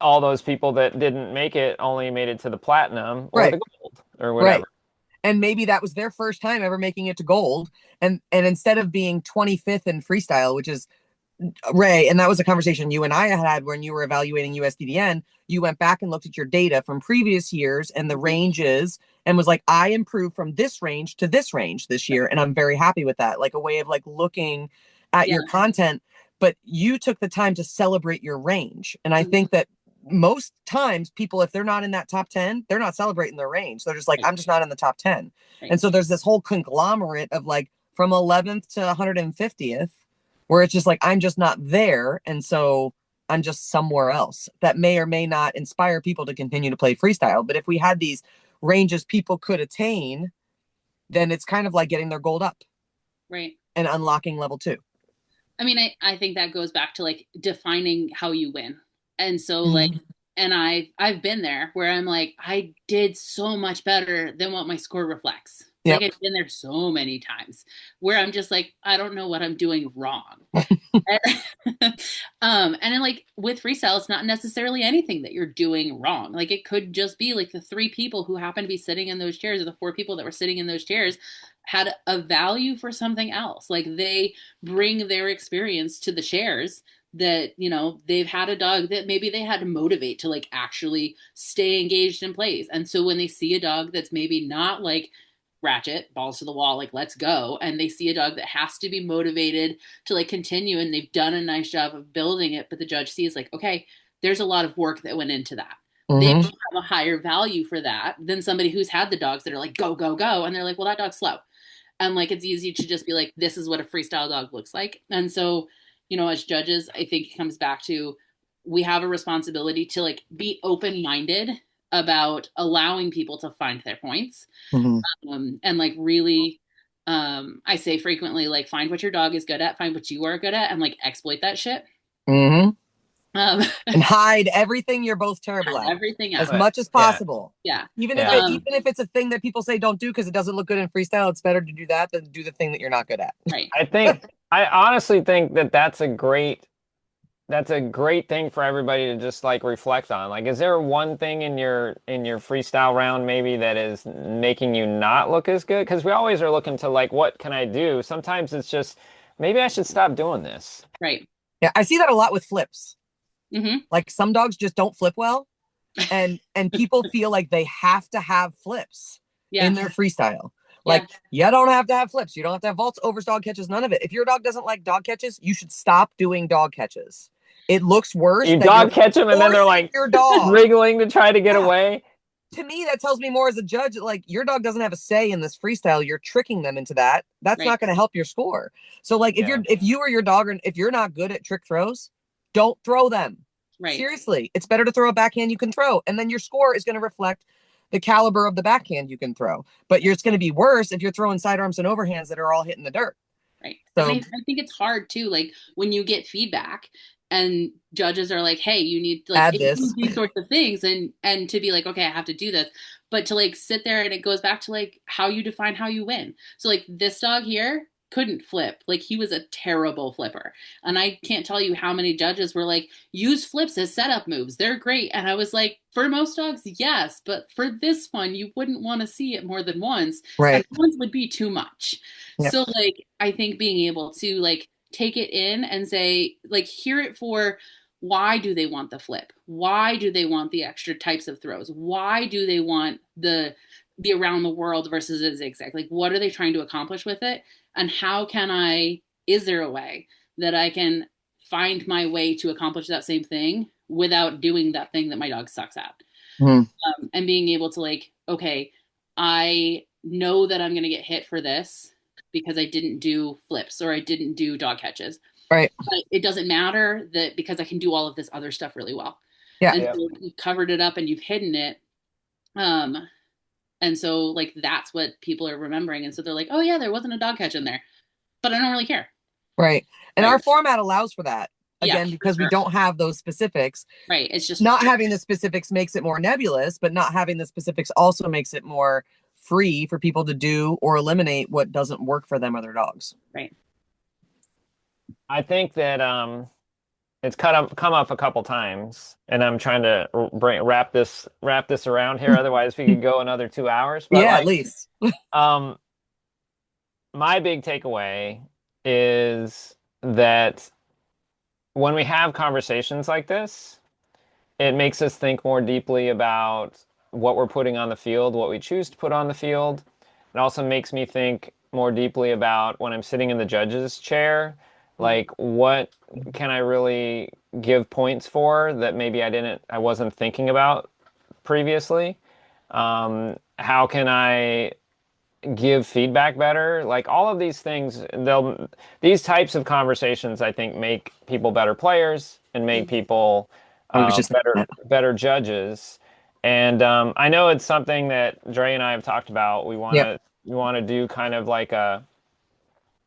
All those people that didn't make it only made it to the platinum or Right. the gold or whatever. Right. And maybe that was their first time ever making it to gold. And instead of being 25th in freestyle, which is Rae, and that was a conversation you and I had when you were evaluating USDDN, you went back and looked at your data from previous years and the ranges and was like, I improved from this range to this range this year. And I'm very happy with that. Like a way of like looking at your content, but you took the time to celebrate your range. And I think that most times people, if they're not in that top 10, they're not celebrating their range. They're just like, I'm just not in the top 10. And so there's this whole conglomerate of like from 11th to 150th, where it's just like, I'm just not there. And so I'm just somewhere else. That may or may not inspire people to continue to play freestyle. But if we had these ranges people could attain, then it's kind of like getting their gold up. Right. And unlocking level 2. I mean, I think that goes back to like defining how you win. And so like, and I've been there where I'm like, I did so much better than what my score reflects. Like I've been there so many times where I'm just like, I don't know what I'm doing wrong. And then like with freestyle, it's not necessarily anything that you're doing wrong. Like it could just be like the 3 people who happen to be sitting in those chairs, or the 4 people that were sitting in those chairs had a value for something else. Like they bring their experience to the chairs that, they've had a dog that maybe they had to motivate to like actually stay engaged in plays. And so when they see a dog that's maybe not like ratchet, balls to the wall, like let's go, and they see a dog that has to be motivated to like continue, and they've done a nice job of building it, but the judge sees like, okay, there's a lot of work that went into that. They have a higher value for that than somebody who's had the dogs that are like go go go, and they're like, well, that dog's slow. And like it's easy to just be like, this is what a freestyle dog looks like. And so as judges, I think it comes back to, we have a responsibility to like be open-minded about allowing people to find their points. And like really, I say frequently, like find what your dog is good at, find what you are good at, and like exploit that shit. And hide everything you're both terrible at. Everything else. As much as possible. Yeah. Even if it's a thing that people say don't do because it doesn't look good in freestyle, it's better to do that than do the thing that you're not good at. Right. I honestly think that that's a great that's a great thing for everybody to just like reflect on. Like, is there one thing in your freestyle round maybe that is making you not look as good? Because we always are looking to like, what can I do? Sometimes it's just maybe I should stop doing this. Right. Yeah, I see that a lot with flips. Mm-hmm. Like some dogs just don't flip well, and people feel like they have to have flips Yeah. in their freestyle. Yeah. Like, you don't have to have flips. You don't have to have vaults, overs, dog catches, none of it. If your dog doesn't like dog catches, you should stop doing dog catches. It looks worse. You that dog you're catch them and then they're forcing like your dog. wriggling to try to get away. To me, that tells me more as a judge, like your dog doesn't have a say in this freestyle. You're tricking them into that. That's Right. not going to help your score. So like Yeah. if you or your dog, if you're not good at trick throws, don't throw them. Right. Seriously, it's better to throw a backhand you can throw. And then your score is going to reflect the caliber of the backhand you can throw. But it's going to be worse if you're throwing sidearms and overhands that are all hitting the dirt. Right. So And I think it's hard too, like when you get feedback and judges are like, hey, you need to like Add this. these sorts of things, and to be like, okay, I have to do this. But to like sit there, and it goes back to like how you define how you win. So like this dog here couldn't flip. Like he was a terrible flipper. And I can't tell you how many judges were like, use flips as setup moves. They're great. And I was like, for most dogs, yes. But for this one, you wouldn't want to see it more than once. Right. And once would be too much. Yep. So like, I think being able to like take it in and say, like, hear it for why do they want the flip? Why do they want the extra types of throws? Why do they want the around the world versus a zigzag? Like, what are they trying to accomplish with it? And how can is there a way that I can find my way to accomplish that same thing without doing that thing that my dog sucks at? And being able to like, okay, I know that I'm going to get hit for this because I didn't do flips or I didn't do dog catches. Right. But it doesn't matter that because I can do all of this other stuff really well. Yeah. And so you've covered it up and you've hidden it. And so like that's what people are remembering. And so they're like, oh yeah, there wasn't a dog catch in there. But I don't really care. Right. And Right. our format allows for that. Again, Yeah, because sure. we don't have those specifics. Right. It's just Not having the specifics makes it more nebulous, but not having the specifics also makes it more free for people to do or eliminate what doesn't work for them or their dogs. right. I think that it's come up a couple times, and I'm trying to wrap this around here. Otherwise, we could go another 2 hours. But Yeah, like, at least. My big takeaway is that when we have conversations like this, it makes us think more deeply about what we're putting on the field, what we choose to put on the field. It also makes me think more deeply about when I'm sitting in the judge's chair, like what can I really give points for that maybe I wasn't thinking about previously? How can I give feedback better? Like all of these things, these types of conversations, I think, make people better players and make people better judges. And I know it's something that Dre and I have talked about. We want to do kind of like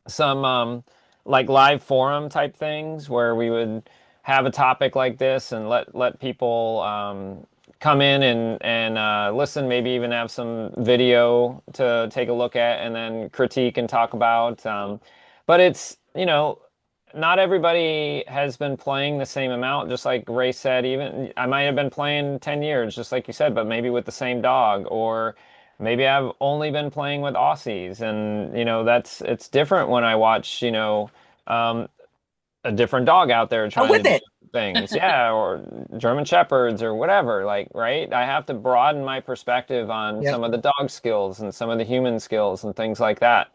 some like live forum type things where we would have a topic like this and let people come in and listen, maybe even have some video to take a look at and then critique and talk about. But it's, not everybody has been playing the same amount, just like Rae said. Even I might have been playing 10 years, just like you said, but maybe with the same dog, or maybe I've only been playing with Aussies. And, it's different when I watch, a different dog out there trying to do things. Yeah, or German Shepherds or whatever, like, right? I have to broaden my perspective on some of the dog skills and some of the human skills and things like that.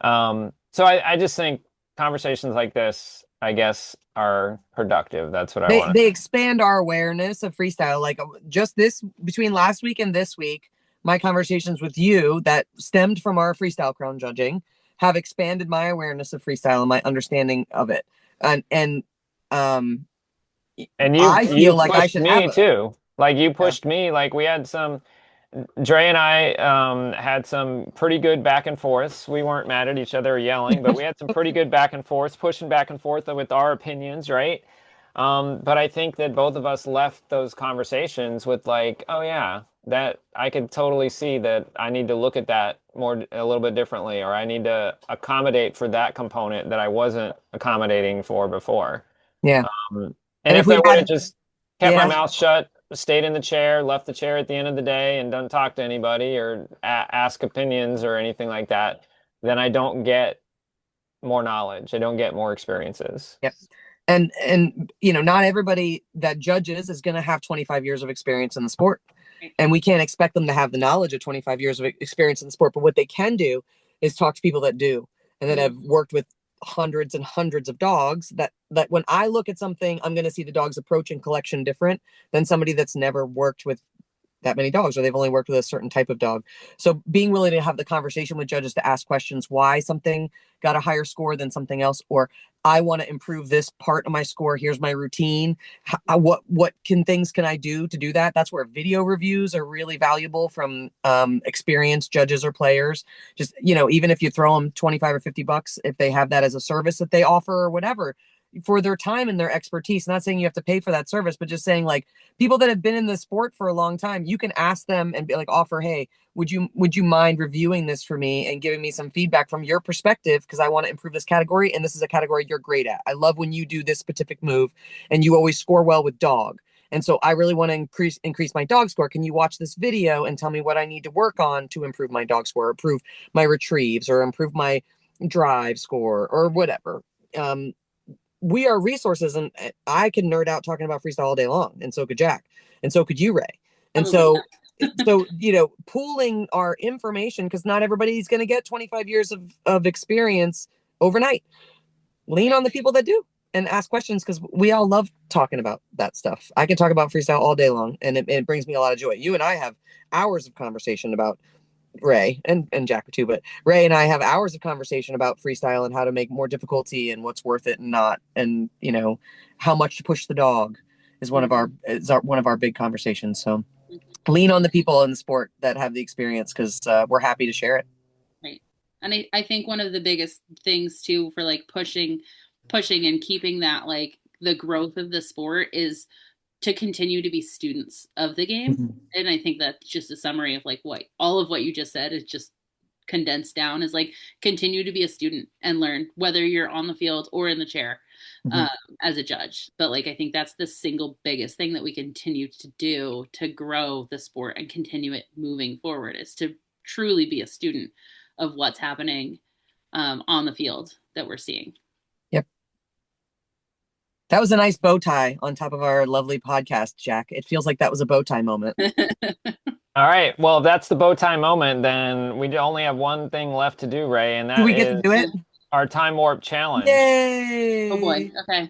So I just think conversations like this, I guess, are productive. That's what I want. They expand our awareness of freestyle. Like just between last week and this week, my conversations with you that stemmed from our freestyle crown judging have expanded my awareness of freestyle and my understanding of it. And I feel like I should me too. Like you pushed me. Like we had Dre and I had some pretty good back and forths. We weren't mad at each other or yelling, but we had some pretty good back and forths, pushing back and forth with our opinions, right? But I think that both of us left those conversations with like, oh yeah, that I could totally see that I need to look at that a little bit differently, or I need to accommodate for that component that I wasn't accommodating for before. Yeah. And And if if we I would have had, just kept my yeah, mouth shut, stayed in the chair, left the chair at the end of the day, and don't talk to anybody or ask opinions or anything like that, then I don't get more knowledge. I don't get more experiences. yep. And you know, not everybody that judges is going to have 25 years of experience in the sport. And we can't expect them to have the knowledge of 25 years of experience in the sport. But what they can do is talk to people that do and that have worked with hundreds and hundreds of dogs, that when I look at something, I'm going to see the dog's approach and collection different than somebody that's never worked with that many dogs, or they've only worked with a certain type of dog. So being willing to have the conversation with judges to ask questions, why something got a higher score than something else, or I want to improve this part of my score. Here's my routine. What things can I do to do that? That's where video reviews are really valuable from experienced judges or players. Just, you know, even if you throw them 25 or $50, if they have that as a service that they offer or whatever, for their time and their expertise. Not saying you have to pay for that service, but just saying, like, people that have been in the sport for a long time, you can ask them and be like, offer, hey, would you mind reviewing this for me and giving me some feedback from your perspective, because I want to improve this category, and this is a category you're great at. I love when you do this specific move and you always score well with dog, and so I really want to increase my dog score. Can you watch this video and tell me what I need to work on to improve my dog score, improve my retrieves, or improve my drive score, or whatever. We are resources, and I can nerd out talking about freestyle all day long, and so could Jack, and so could you, Rae. And so you know, pooling our information, because not everybody's going to get 25 years of experience overnight. Lean on the people that do and ask questions, because we all love talking about that stuff. I can talk about freestyle all day long, and it brings me a lot of joy. You and I have hours of conversation about Rae and Jack too, but Rae and I have hours of conversation about freestyle and how to make more difficulty and what's worth it and not, and you know, how much to push the dog is one of our big conversations. So lean on the people in the sport that have the experience, because we're happy to share it. Right. And I think one of the biggest things too for like pushing and keeping that, like, the growth of the sport is to continue to be students of the game. Mm-hmm. And I think that's just a summary of like what all of what you just said is just condensed down, is like continue to be a student and learn, whether you're on the field or in the chair as a judge. But like, I think that's the single biggest thing that we continue to do to grow the sport and continue it moving forward, is to truly be a student of what's happening on the field that we're seeing. Yep. That was a nice bow tie on top of our lovely podcast, Jack. It feels like that was a bow tie moment. All right. Well, if that's the bow tie moment, then we only have one thing left to do, Rae, and that Do we get to do it? Our time warp challenge. Yay! Oh boy. Okay.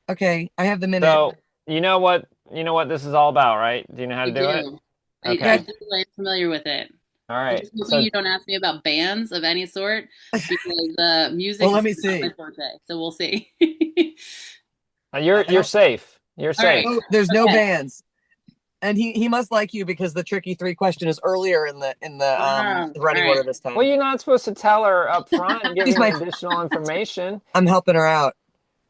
Okay, I have the minute. So you know what this is all about, right? Do you know how to do it? Okay. I'm familiar with it. All right. I'm just hoping you don't ask me about bands of any sort, because music well, let me is see. not my forte, so we'll see. You're safe. You're safe. Right. Oh, there's no bands. And he must like you, because the tricky 3 question is earlier in the running order this time. Well, you're not supposed to tell her up front and give her additional information. I'm helping her out.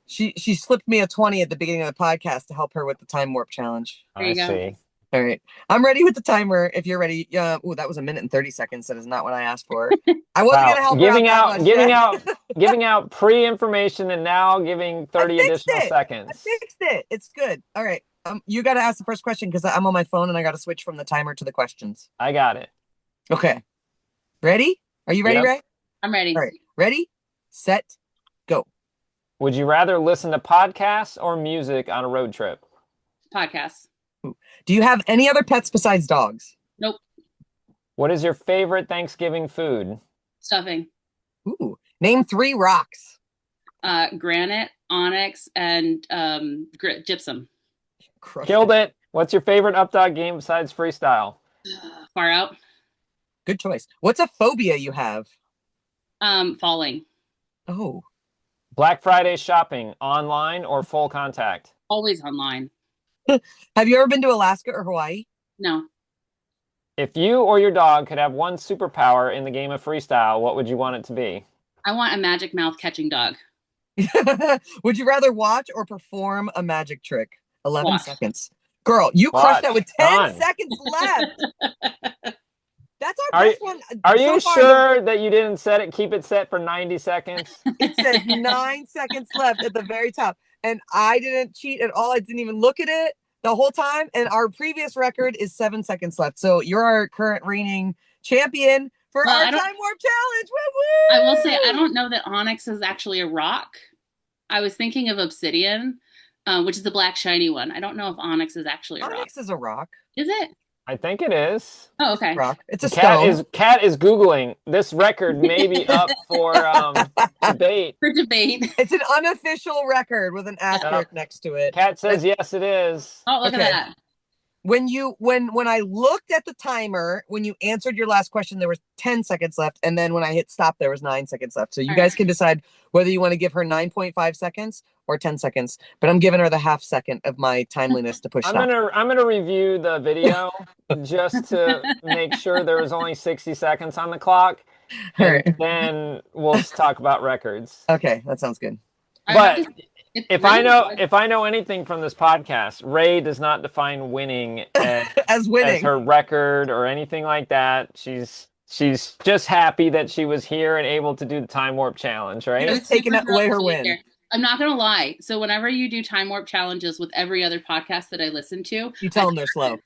She slipped me a 20 at the beginning of the podcast to help her with the time warp challenge. I see. All right. I'm ready with the timer if you're ready. Oh, that was 1 minute and 30 seconds. That is not what I asked for. I wasn't going to help her out giving out pre-information and now giving 30 additional seconds. I fixed it. It's good. All right. You got to ask the first question, because I'm on my phone and I got to switch from the timer to the questions. I got it. Okay. Ready? Are you ready, Rae? I'm ready. All right. Ready, set, go. Would you rather listen to podcasts or music on a road trip? Podcasts. Do you have any other pets besides dogs? Nope. What is your favorite Thanksgiving food? Stuffing. Ooh. Name 3 rocks. Granite, onyx, and gypsum. Killed it. What's your favorite updog game besides freestyle? Far out. Good choice. What's a phobia you have? Falling. Oh. Black Friday shopping, online or full contact? Always online. Have you ever been to Alaska or Hawaii? No. If you or your dog could have one superpower in the game of freestyle, what would you want it to be? I want a magic mouth catching dog. Would you rather watch or perform a magic trick? 11 Watch. seconds. Girl, you crushed that with 10 seconds left. That's our best one. Are you sure that you didn't keep it set for 90 seconds? It says 9 seconds left at the very top. and I didn't cheat at all. I didn't even look at it the whole time. And our previous record is 7 seconds left. So you're our current reigning champion for Well, our I don't- Time Warp Challenge. Woo-woo! I will say I don't know that onyx is actually a rock. I was thinking of obsidian, which is the black shiny one. I don't know if onyx is actually a rock. Onyx is a rock. Is it? I think it is. Oh, okay. Rock. It's a Cat stone. is Googling. This record may be up for debate. For debate. It's an unofficial record with an asterisk next to it. Cat says yes, it is. Oh, look Okay. at that. When I looked at the timer, when you answered your last question, there was 10 seconds left. And then when I hit stop, there was 9 seconds left. So you All guys right. can decide whether you want to give her 9.5 seconds or 10 seconds. But I'm giving her the half second of my timeliness to push I'm stop. gonna review the video just to make sure there was only 60 seconds on the clock. All And right. then we'll talk about records. Okay, that sounds good. I But have to say, it's If really I know anything from this podcast, Rae does not define winning As winning. as her record or anything like that. She's just happy that she was here and able to do the Time Warp Challenge, right? Just taking super away her thrilled to be win. here. I'm not gonna lie. So whenever you do time warp challenges with every other podcast that I listen to, You tell them they're slow.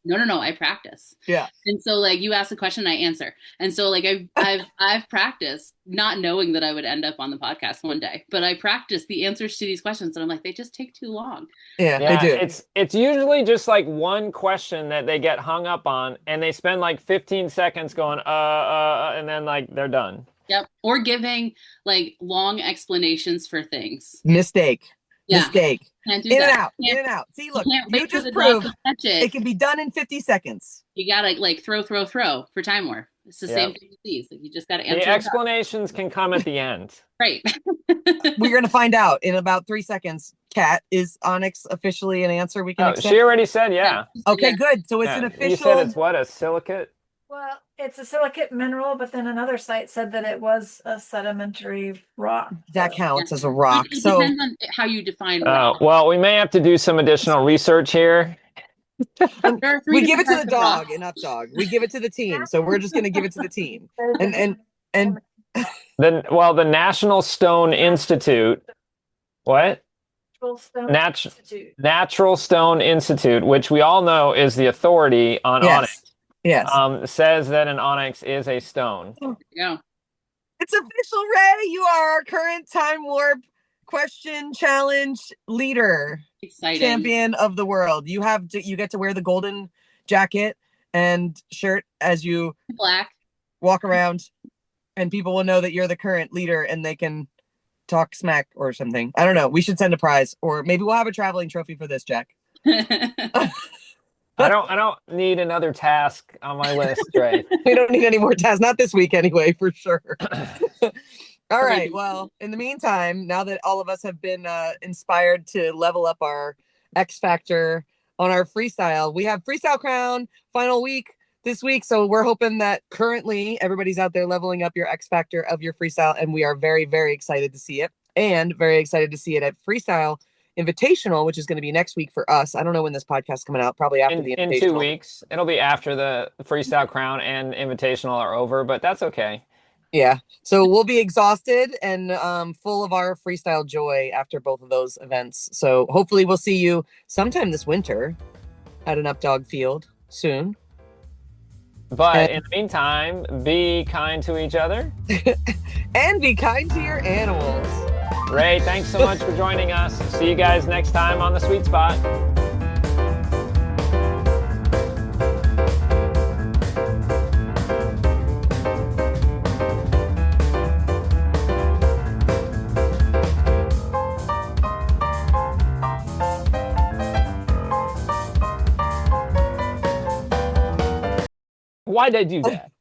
no, I practice. Yeah. And so like you ask a question, I answer. And so like I've practiced not knowing that I would end up on the podcast one day, but I practiced the answers to these questions, and I'm like, they just take too long. Yeah, Yeah, they do. it's usually just like one question that they get hung up on, and they spend like 15 seconds going and then like they're done. Yep. Or giving like long explanations for things. Mistake. Yeah. Mistake. Can't do In that. and out. Can't- In and out. See, look, can't you wait for just the dog proved to catch it. it can be done in 50 seconds. You gotta like throw for time warp. It's the same Yep. thing with these. Like you just gotta answer. The the explanations can come at the end. right. We're going to find out in about 3 seconds. Kat, is Onyx officially an answer we can Oh, accept? she already said yeah. Okay, Yeah. good. So it's Yeah. an You official. said it's what, a silicate? Well, it's a silicate mineral, but then another site said that it was a sedimentary rock. That counts as a rock. It So depends on how you define Oh, rock. well, we may have to do some additional research here. There are three we give it different to the types of dog rocks. and Updog. We give it to the team. So we're just going to give it to the team. And The National Stone Institute. What? Natural Stone Institute, which we all know is the authority on yes. onyx, says that an onyx is a stone. Yeah. It's official, Rae. You are our current Time Warp question challenge leader, Exciting. champion of the world. You get to wear the golden jacket and shirt as you Black. walk around, and people will know that you're the current leader, and they can talk smack or something. I don't know. We should send a prize, or maybe we'll have a traveling trophy for this, Jack. I don't need another task on my list, right? We don't need any more tasks. Not this week, anyway, for sure. All right. Well, in the meantime, now that all of us have been inspired to level up our X Factor on our freestyle, we have Freestyle Crown final week this week. So we're hoping that currently everybody's out there leveling up your X Factor of your freestyle. And we are very, very excited to see it, and very excited to see it at Freestyle Invitational, which is going to be next week for us. I don't know when this podcast is coming out, probably after the Invitational. In 2 weeks. It'll be after the Freestyle Crown and Invitational are over, but that's okay. Yeah. So we'll be exhausted and full of our freestyle joy after both of those events. So hopefully we'll see you sometime this winter at an Updog field soon. But in the meantime, be kind to each other. And be kind to your animals. Rae, thanks so much for joining us. See you guys next time on The Sweet Spot. Why'd I do that?